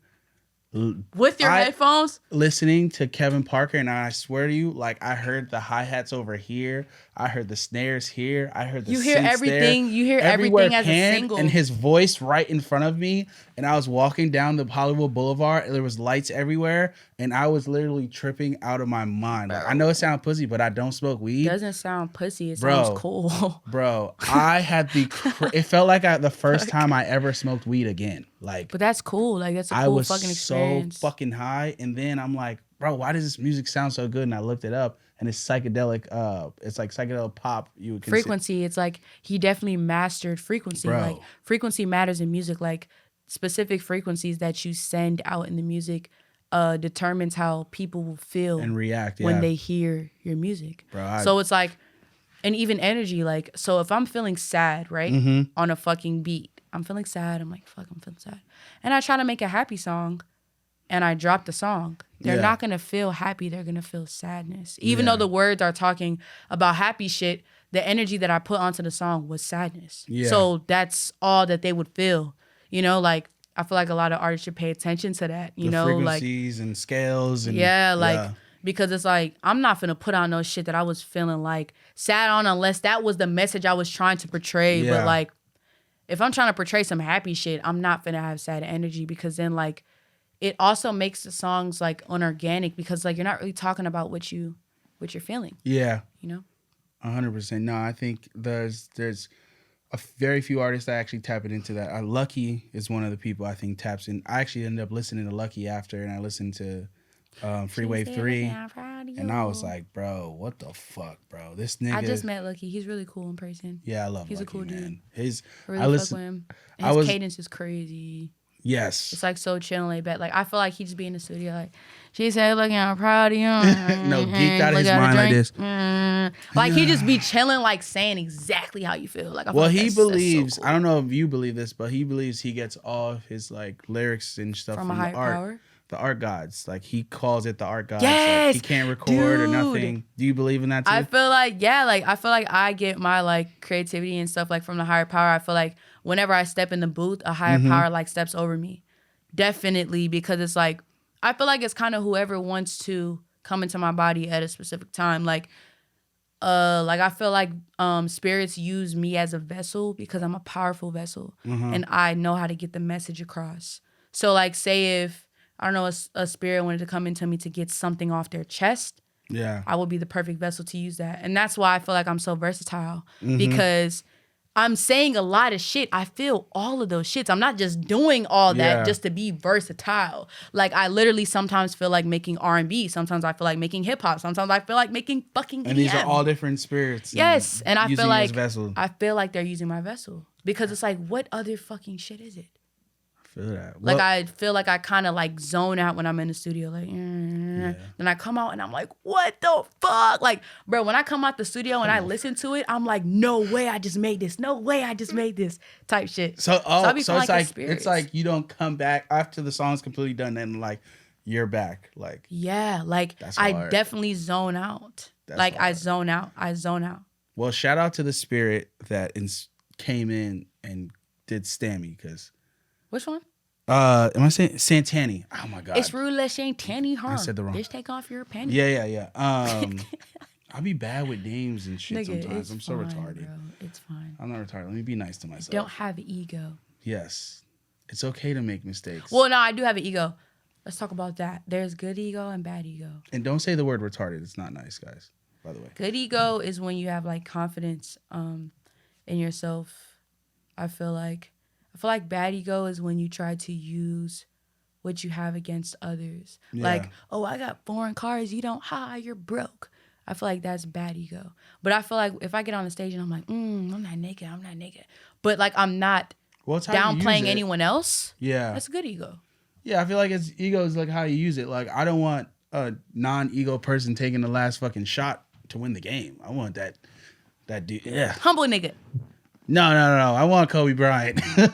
With your headphones? Listening to Kevin Parker, and I swear to you, like I heard the hi-hats over here, I heard the snares here, I heard the you hear everything, there, you hear everything as a single, and his voice right in front of me, and I was walking down the Hollywood Boulevard, and there was lights everywhere, and I was literally tripping out of my mind. Like, I know it sounds pussy, but I don't smoke weed. It doesn't sound pussy, it sounds cool. Bro, I had it felt like the first time I ever smoked weed again. Like, but that's cool. Like that's a cool fucking experience. So fucking high, and then I'm like, bro, why does this music sound so good? And I looked it up, and it's psychedelic. It's like psychedelic pop. You would frequency. It's like he definitely mastered frequency. Bro. Like frequency matters in music. Like specific frequencies that you send out in the music determines how people will feel and react when they hear your music. Bro, so it's like, and even energy. Like, so if I'm feeling sad, right, on a fucking beat, I'm feeling sad. I'm like, fuck, I'm feeling sad. And I try to make a happy song and I drop the song. They're not going to feel happy. They're going to feel sadness. Even though the words are talking about happy shit, the energy that I put onto the song was sadness. Yeah. So that's all that they would feel. You know, like, I feel like a lot of artists should pay attention to that. You know, frequencies and scales. And, because it's like, I'm not finna put on no shit that I was feeling like sad on unless that was the message I was trying to portray. Yeah. But like, if I'm trying to portray some happy shit, I'm not finna have sad energy because then like it also makes the songs like unorganic because like you're not really talking about what you're feeling. Yeah. You know? 100%. No, I think there's a very few artists that actually tap it into that. Lucky is one of the people I think taps in. I actually ended up listening to Lucky after, and I listened to Freeway 3, and I was like, bro, what the fuck, bro? This nigga. I just met Lucky. He's really cool in person. Yeah, I love Lucky, He's a cool man. Dude. I really fuck with him. And his cadence is crazy. Yes. It's like so chill and laid back. Like I feel like he just be in the studio like, she said, look, I'm proud of you. No, geeked out of his mind like this. Like he just be chilling, like saying exactly how you feel. Like I feel well, like he believes, so cool. I don't know if you believe this, but he believes he gets all of his like lyrics and stuff from a higher power. The art gods. Like he calls it the art gods. Yes, like, he can't record or nothing. Do you believe in that too? I feel like, I feel like I get my like creativity and stuff like from the higher power. I feel like whenever I step in the booth, a higher power like steps over me. Definitely, because it's like, I feel like it's kind of whoever wants to come into my body at a specific time. Like I feel like spirits use me as a vessel because I'm a powerful vessel and I know how to get the message across. So like say if, I don't know, a spirit wanted to come into me to get something off their chest, I would be the perfect vessel to use that. And that's why I feel like I'm so versatile because I'm saying a lot of shit. I feel all of those shits. I'm not just doing all that just to be versatile. Like, I literally sometimes feel like making R&B. Sometimes I feel like making hip hop. Sometimes I feel like making fucking EDM. And these are all different spirits. Yes, and I feel like vessel. I feel like they're using my vessel because it's like, what other fucking shit is it? I feel that. Like, I feel like I kind of like zone out when I'm in the studio, like, then I come out and I'm like, what the fuck? Like, bro, when I come out the studio and I listen to it, I'm like, no way I just made this. No way I just made this type shit. So it's like you don't come back after the song's completely done and like you're back. Like, yeah, like I definitely zone out. Like hard. I zone out. Well, shout out to the spirit that came in and did Stammy, because. Which one? Am I saying Santanny? Oh my god. It's Rula Santanny, huh? I said the wrong. Bitch, take off your panties. Yeah. I'll be bad with names and shit sometimes. I'm so retarded. Bro. It's fine. I'm not retarded. Let me be nice to myself. Don't have ego. Yes. It's okay to make mistakes. Well, no, I do have an ego. Let's talk about that. There's good ego and bad ego. And don't say the word retarded. It's not nice, guys, by the way. Good ego is when you have like confidence in yourself. I feel like bad ego is when you try to use what you have against others. Yeah. Like, oh, I got foreign cars. You don't. You're broke. I feel like that's bad ego. But I feel like if I get on the stage and I'm like, I'm not naked. But like, I'm not downplaying anyone else. Yeah. That's good ego. Yeah, I feel like ego is like how you use it. Like, I don't want a non-ego person taking the last fucking shot to win the game. I want that dude. Yeah. Humble nigga. No. I want Kobe Bryant. You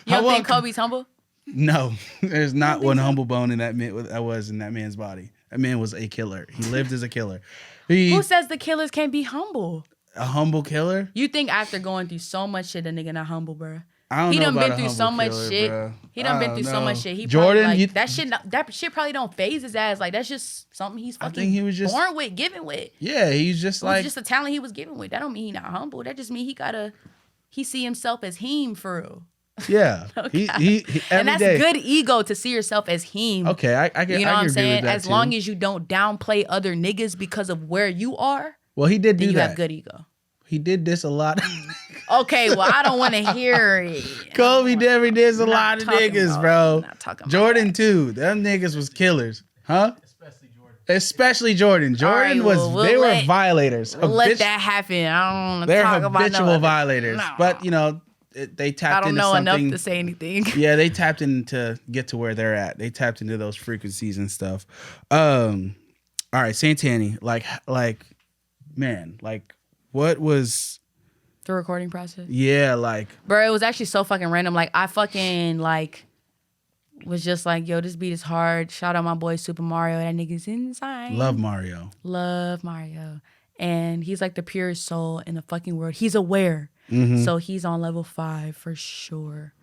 don't think Kobe's humble? No. There's not one humble bone in that man's body. That man was a killer. He lived as a killer. Who says the killers can't be humble? A humble killer? You think after going through so much shit, a nigga not humble, bro? I don't know. He done been through so much shit. Bro. He done been through so much shit. He Jordan, probably, like, that shit probably don't phase his ass. Like, that's just something he's fucking born with, given with. Yeah, he's just like. It's just a talent he was given with. That don't mean he not humble. That just mean he see himself as him for real. Yeah. Okay. he and that's good ego to see yourself as him. Okay, I get. You know what I'm saying? That as long as you don't downplay other niggas because of where you are. Well, he did do that. You have good ego. He did this a lot. Okay, well, I don't want to hear it. Kobe never did a lot of niggas, bro. Jordan too. Them niggas was killers, huh? Especially Jordan. Jordan they were violators. Let that happen. I don't want to talk about They're habitual violators. No. But, you know, they tapped into something. I don't know enough to say anything. Yeah, they tapped in to get to where they're at. They tapped into those frequencies and stuff. All right, Santanny, like, man, like, what was the recording process? Yeah, like, bro, it was actually so fucking random. Like, I fucking was just like, yo, this beat is hard. Shout out my boy Super Mario. That nigga's insane. Love Mario. And he's like the purest soul in the fucking world. He's aware. Mm-hmm. So he's on level 5 for sure.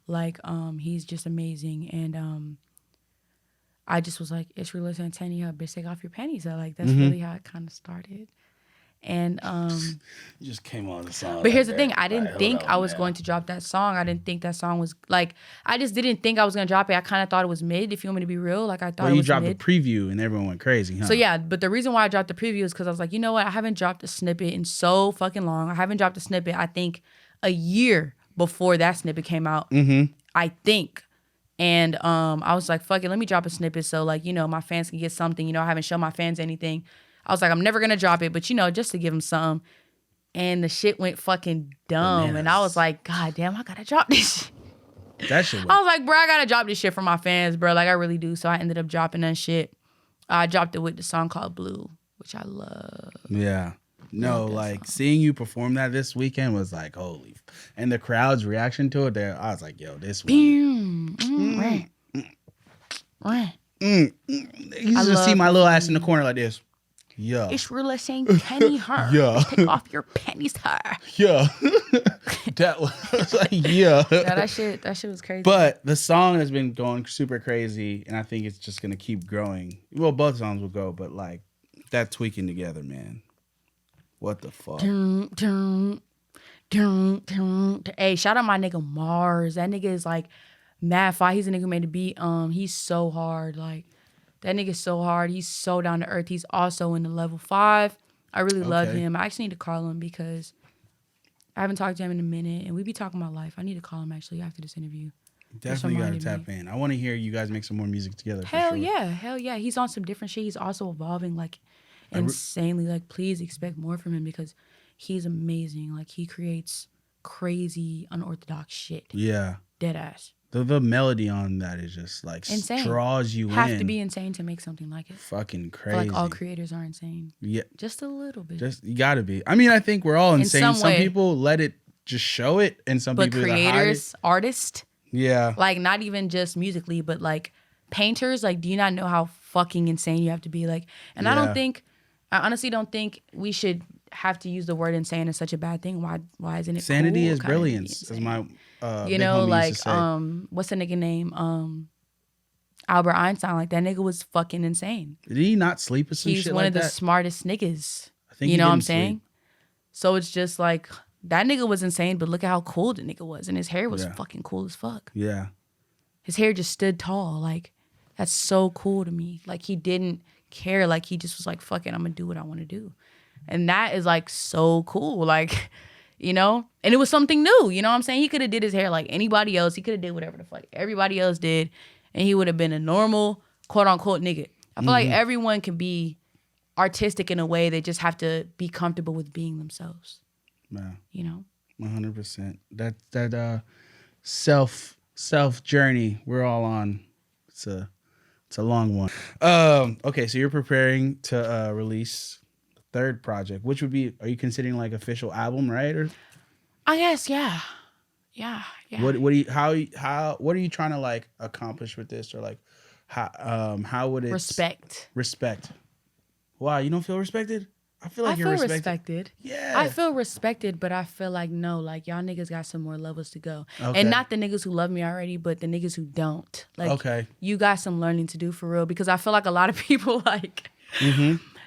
Like, he's just amazing. And I just was like, it's Rula Santanny, bitch, take off your panties. Like, that's really how it kind of started. And you just came on the song. But here's the thing, I didn't think I was going to drop that song. I didn't think that song was like, I just didn't think I was gonna drop it. I kind of thought it was mid, if you want me to be real. Like, I thought it was mid. You dropped a preview and everyone went crazy, huh? So yeah, but the reason why I dropped the preview is because I was like, you know what? I haven't dropped a snippet in so fucking long. I haven't dropped a snippet, I think, a year before that snippet came out. Mm-hmm. I think. And I was like, fuck it, let me drop a snippet so, like, you know, my fans can get something. You know, I haven't shown my fans anything. I was like, I'm never going to drop it, but, you know, just to give them something. And the shit went fucking dumb. Bananas. And I was like, God damn, I got to drop this shit. That shit I was like, bro, I got to drop this shit for my fans, bro. Like, I really do. So I ended up dropping that shit. I dropped it with the song called Blue, which I love. Yeah. No, like, seeing you perform that this weekend was like, holy. And the crowd's reaction to it there, I was like, yo, this one. You just see my little ass in the corner like this. Yeah. It's Rula Santanny, her. Yeah. Take off your panties, her. Yeah. That was like, yeah. Yeah, that shit was crazy. But the song has been going super crazy, and I think it's just gonna keep growing. Well, both songs will go, but like that tweaking together, man. What the fuck? Hey, shout out my nigga Mars. That nigga is like mad fire. He's a nigga who made the beat. He's so hard. Like, that nigga's so hard. He's so down to earth. He's also in the level 5. I really love him. I actually need to call him because I haven't talked to him in a minute, and we be talking about life. I need to call him actually after this interview. Definitely gotta tap in. I want to hear you guys make some more music together. Hell yeah. He's on some different shit. He's also evolving like insanely. Like, please expect more from him because he's amazing. Like, he creates crazy, unorthodox shit. Yeah. Dead ass. The melody on that is just like insane. Draws you in. Have to be insane to make something like it. Fucking crazy. Like all creators are insane. Yeah. Just a little bit. You gotta be. I mean, I think we're all insane. Some people let it just show it, and some people creators, artists. Yeah. Like, not even just musically, but like painters. Like, do you not know how fucking insane you have to be? Like, and I honestly don't think we should have to use the word insane as such a bad thing. Why isn't it sanity cool? is brilliance, as my you know, like what's the nigga name? Albert Einstein. Like, that nigga was fucking insane. Did he not sleep or some shit like that? He's one of the smartest niggas. I think you know what I'm saying? So it's just like, that nigga was insane, but look at how cool the nigga was, and his hair was fucking cool as fuck. Yeah, his hair just stood tall. Like, that's so cool to me. Like, he didn't care. Like, he just was like, fuck it, I'm gonna do what I want to do. And that is like so cool. Like, you know, and it was something new. You know what I'm saying? He could have did his hair like anybody else. He could have did whatever the fuck everybody else did, and he would have been a normal quote unquote nigga. I feel like everyone can be artistic in a way. They just have to be comfortable with being themselves. Yeah. You know, 100%. That self journey we're all on. It's a long one. Okay, so you're preparing to release the third project, which would be, are you considering like official album, right? Or I guess, yeah. What are you trying to like accomplish with this, or like how would it respect? Wow, you don't feel respected? I feel like you're respected. Yeah. I feel respected, but I feel like, no, like, y'all niggas got some more levels to go. Okay. And not the niggas who love me already, but the niggas who don't. Like, okay, you got some learning to do for real, because I feel like a lot of people, like,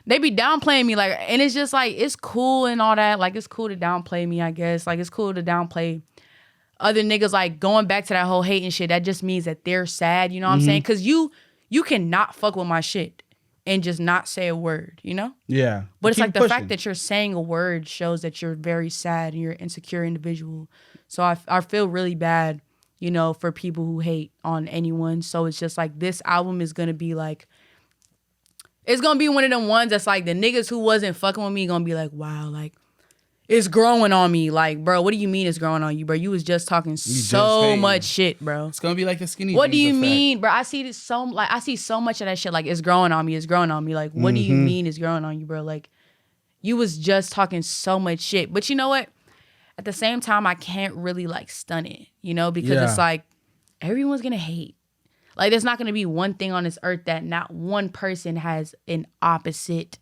they be downplaying me, like, and it's just like, it's cool and all that. Like, it's cool to downplay me, I guess. Like, it's cool to downplay other niggas, like, going back to that whole hating shit. That just means that they're sad, you know what I'm saying? Because you cannot fuck with my shit and just not say a word, you know? Yeah. But it's like the fact that you're saying a word shows that you're very sad and you're an insecure individual. So I feel really bad, you know, for people who hate on anyone. So it's just like, this album is going to be like, it's going to be one of them ones that's like, the niggas who wasn't fucking with me going to be like, wow, like, it's growing on me. Like, bro, what do you mean it's growing on you, bro? You was just talking so much shit, bro. It's gonna be like the skinny. What do you mean, bro? I see so much of that shit. Like, it's growing on me. It's growing on me. Like, what do you mean it's growing on you, bro? Like, you was just talking so much shit. But you know what? At the same time, I can't really like stun it, you know, because it's like, everyone's gonna hate. Like, there's not gonna be one thing on this earth that not one person has an opposite,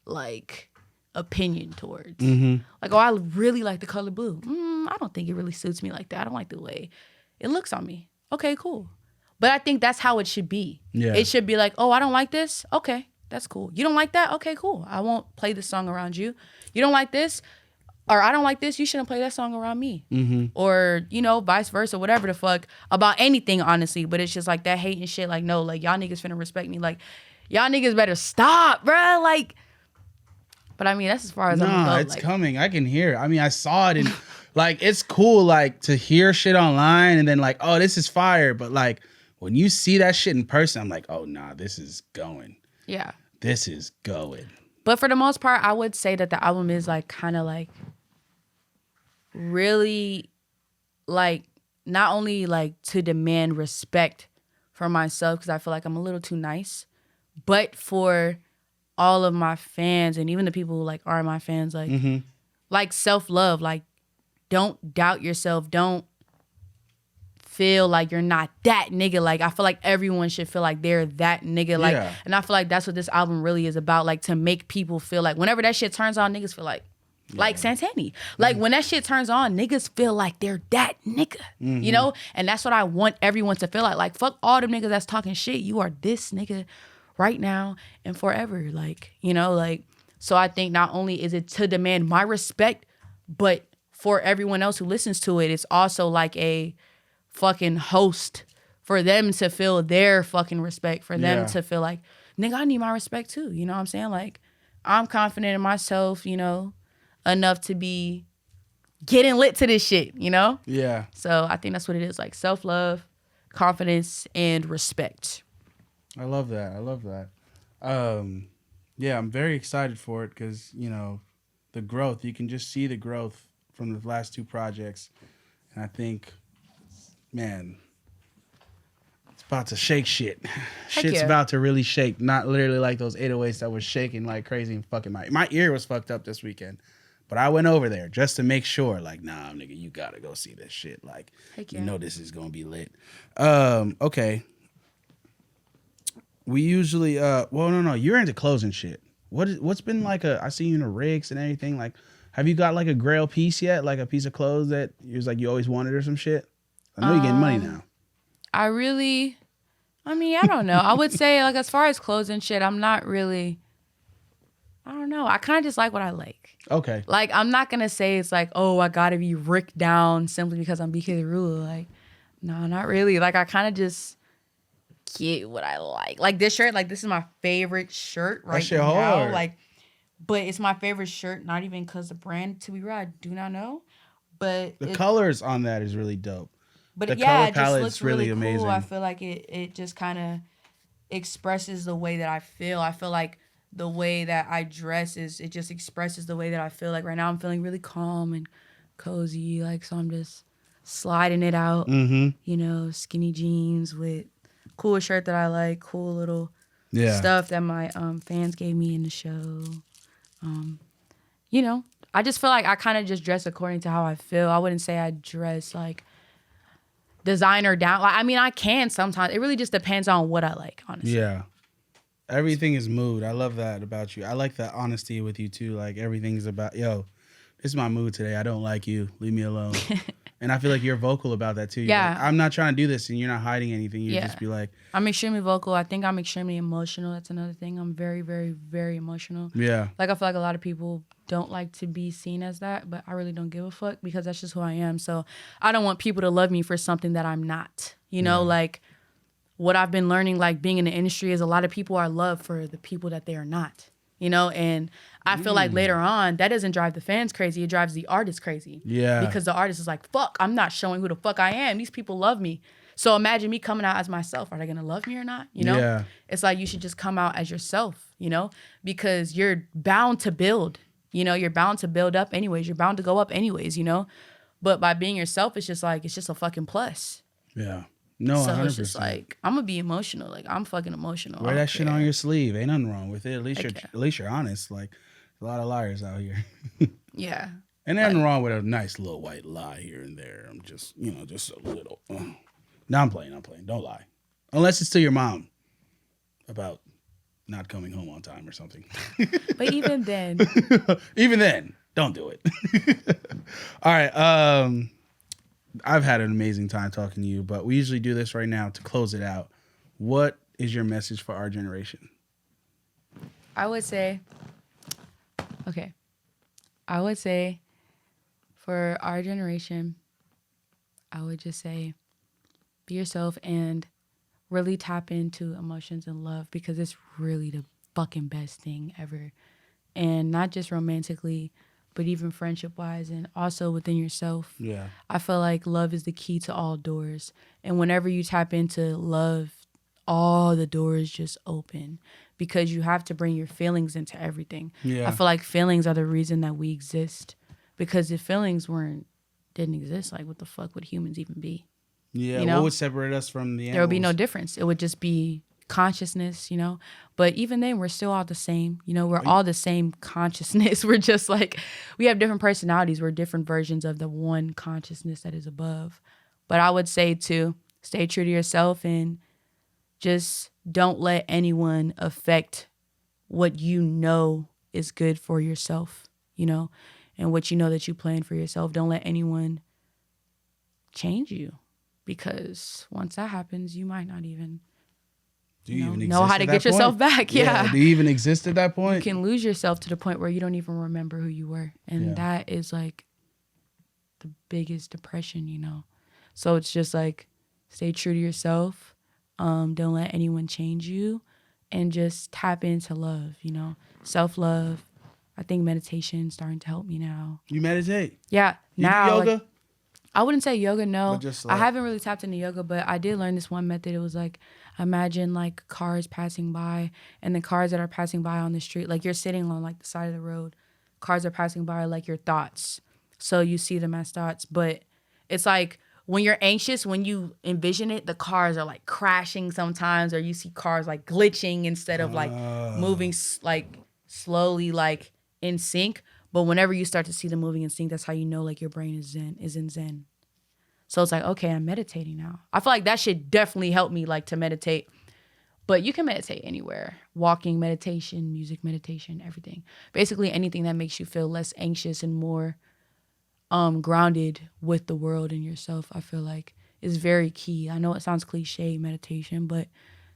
like, opinion towards. Like, oh, I really like the color blue. I don't think it really suits me like that. I don't like the way it looks on me. Okay, cool. But I think that's how it should be. Yeah. It should be like, oh, I don't like this. Okay, that's cool. You don't like that? Okay, cool. I won't play this song around you. You don't like this? Or I don't like this, you shouldn't play that song around me. Or, you know, vice versa, whatever the fuck, about anything, honestly. But it's just like that hating shit. Like, no, like, y'all niggas finna respect me. Like, y'all niggas better stop, bruh. Like, but I mean, that's as far as I'm gonna go. It's like, coming. I can hear it. I mean, I saw it, and like, it's cool, like, to hear shit online and then like, oh, this is fire. But like, when you see that shit in person, I'm like, oh, nah, this is going. Yeah. This is going. But for the most part, I would say that the album is like kind of like really like not only like to demand respect for myself, because I feel like I'm a little too nice, but for all of my fans and even the people who like are my fans, like like self-love. Like, don't doubt yourself. Don't feel like you're not that nigga. Like, I feel like everyone should feel like they're that nigga. Like, and I feel like that's what this album really is about. Like, to make people feel like whenever that shit turns on, niggas feel like Santanny. Like, when that shit turns on, niggas feel like they're that nigga. You know? And that's what I want everyone to feel like. Like, fuck all them niggas that's talking shit. You are this nigga right now and forever. Like, you know, like, so I think not only is it to demand my respect, but for everyone else who listens to it, it's also like a fucking host for them to feel their fucking respect, for them to feel like, nigga, I need my respect too. You know what I'm saying? Like, I'm confident in myself, you know, enough to be getting lit to this shit, you know? Yeah. So I think that's what it is, like self-love, confidence, and respect. I love that. Yeah, I'm very excited for it because, you know, the growth, you can just see the growth from the last two projects. And I think, man, it's about to shake shit. Shit's yeah. about to really shake. Not literally like those 808s that was shaking like crazy and fucking my ear was fucked up this weekend. But I went over there just to make sure, like, nah, nigga, you gotta go see this shit. Like, you know this is gonna be lit. Okay. We usually no, you're into clothes and shit. What's been like I see you in the rigs and everything. Like, have you got like a grail piece yet? Like a piece of clothes that you was like you always wanted or some shit? I know you're getting money now. I don't know. I would say, like, as far as clothes and shit, I'm not really, I don't know. I kind of just like what I like. Okay. Like, I'm not going to say it's like, oh, I got to be ricked down simply because I'm Bktherula. Like, no, not really. Like, I kind of just get what I like. Like, this shirt, like, this is my favorite shirt right now. Hard. Like, but it's my favorite shirt, not even because the brand, to be real, I do not know. But the colors on that is really dope. But the color it just looks really cool. Amazing. I feel like it just kind of expresses the way that I feel. I feel like the way that I dress it just expresses the way that I feel. Like right now I'm feeling really calm and cozy. Like, so I'm just sliding it out. Mm-hmm. You know, skinny jeans with cool shirt that I like, cool little stuff that my fans gave me in the show. You know, I just feel like I kind of just dress according to how I feel. I wouldn't say I dress like designer down. Like, I mean, I can sometimes. It really just depends on what I like, honestly. Yeah. Everything is mood. I love that about you. I like that honesty with you too. Like, everything's about, yo, this is my mood today. I don't like you. Leave me alone. And I feel like you're vocal about that too. You're like, I'm not trying to do this, and you're not hiding anything. You just be like, I'm extremely vocal. I think I'm extremely emotional. That's another thing. I'm very, very, very emotional. Yeah. Like, I feel like a lot of people don't like to be seen as that, but I really don't give a fuck because that's just who I am. So I don't want people to love me for something that I'm not. You know, like, what I've been learning, like, being in the industry is a lot of people are loved for the people that they are not. You know, and I feel like later on, that doesn't drive the fans crazy. It drives the artist crazy. Yeah. Because the artist is like, fuck, I'm not showing who the fuck I am. These people love me. So imagine me coming out as myself. Are they going to love me or not? You know? Yeah. It's like you should just come out as yourself, you know? Because you're bound to build. You know, you're bound to build up anyways. You're bound to go up anyways, you know? But by being yourself, it's just like, it's just a fucking plus. Yeah. No, so 100%. It's just like, I'm gonna be emotional. Like, I'm fucking emotional. Wear that shit on your sleeve. Ain't nothing wrong with it. At least you're honest. Like, a lot of liars out here. Yeah. And nothing wrong with a nice little white lie here and there. I'm just, you know, just a little. No, I'm playing. Don't lie. Unless it's to your mom about not coming home on time or something. But even then. Don't do it. All right. I've had an amazing time talking to you, but we usually do this right now to close it out. What is your message for our generation? I would say for our generation, I would just say be yourself and really tap into emotions and love, because it's really the fucking best thing ever. And not just romantically, but even friendship-wise and also within yourself. Yeah. I feel like love is the key to all doors. And whenever you tap into love, all the doors just open, because you have to bring your feelings into everything. Yeah. I feel like feelings are the reason that we exist, because if feelings didn't exist, like, what the fuck would humans even be? Yeah, you know? What would separate us from the animals? There would be no difference. It would just be consciousness, you know? But even then, we're still all the same. You know, we're all the same consciousness. We're just like, we have different personalities. We're different versions of the one consciousness that is above. But I would say to stay true to yourself and just don't let anyone affect what you know is good for yourself, you know, and what you know that you plan for yourself. Don't let anyone change you, because once that happens, you might not even know how to get yourself back. Yeah. Do you even exist at that point? You can lose yourself to the point where you don't even remember who you were. And that is like the biggest depression, you know. So it's just like, stay true to yourself. Don't let anyone change you, and just tap into love, you know, self-love, I think meditation's starting to help me now. You meditate? Yeah. You now, do yoga? like, I wouldn't say yoga, no. Just I haven't really tapped into yoga, but I did learn this one method. It was like, imagine like cars passing by, and the cars that are passing by on the street, like you're sitting on like the side of the road. Cars are passing by like your thoughts. So you see them as thoughts, but it's like when you're anxious, when you envision it, the cars are like crashing sometimes, or you see cars like glitching instead of like moving like slowly, like in sync. But whenever you start to see them moving in sync, that's how you know like your brain is in zen. So it's like, okay, I'm meditating now. I feel like that should definitely help me like to meditate. But you can meditate anywhere. Walking meditation, music meditation, everything. Basically anything that makes you feel less anxious and more grounded with the world and yourself, I feel like is very key. I know it sounds cliche, meditation, but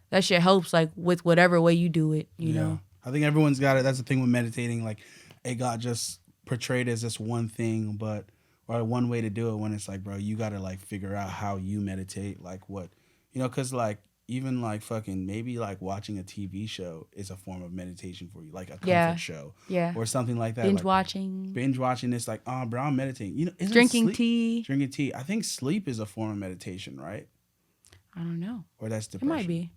that shit helps like with whatever way you do it, you know? I think everyone's got it. That's the thing with meditating. Like it got just portrayed as this one thing, or one way to do it when it's like, bro, you got to like figure out how you meditate. Like what, cause like even like fucking maybe like watching a TV show is a form of meditation for you, like a comfort show, or something like that. Binge watching is like, oh, bro, I'm meditating. Drinking tea. Drinking tea. I think sleep is a form of meditation, right? I don't know. Or that's depression. It might be.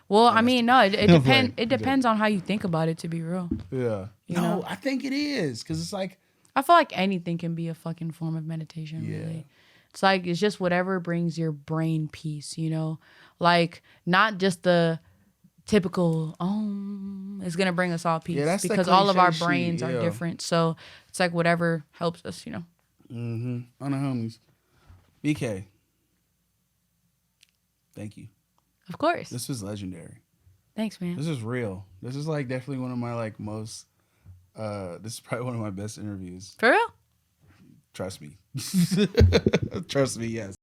Well, I mean, no, it depends. It depends on how you think about it. To be real. Yeah. No, I think it is because it's like I feel like anything can be a fucking form of meditation. Yeah. Really. It's like, it's just whatever brings your brain peace, Like, not just the typical, it's going to bring us all peace. Yeah, that's because all of our brains are different. So, it's like whatever helps us, Mm-hmm. On the homies. BK. Thank you. Of course. This was legendary. Thanks, man. This is real. This is like definitely one of my like most, this is probably one of my best interviews. For real? Trust me. Trust me, yes.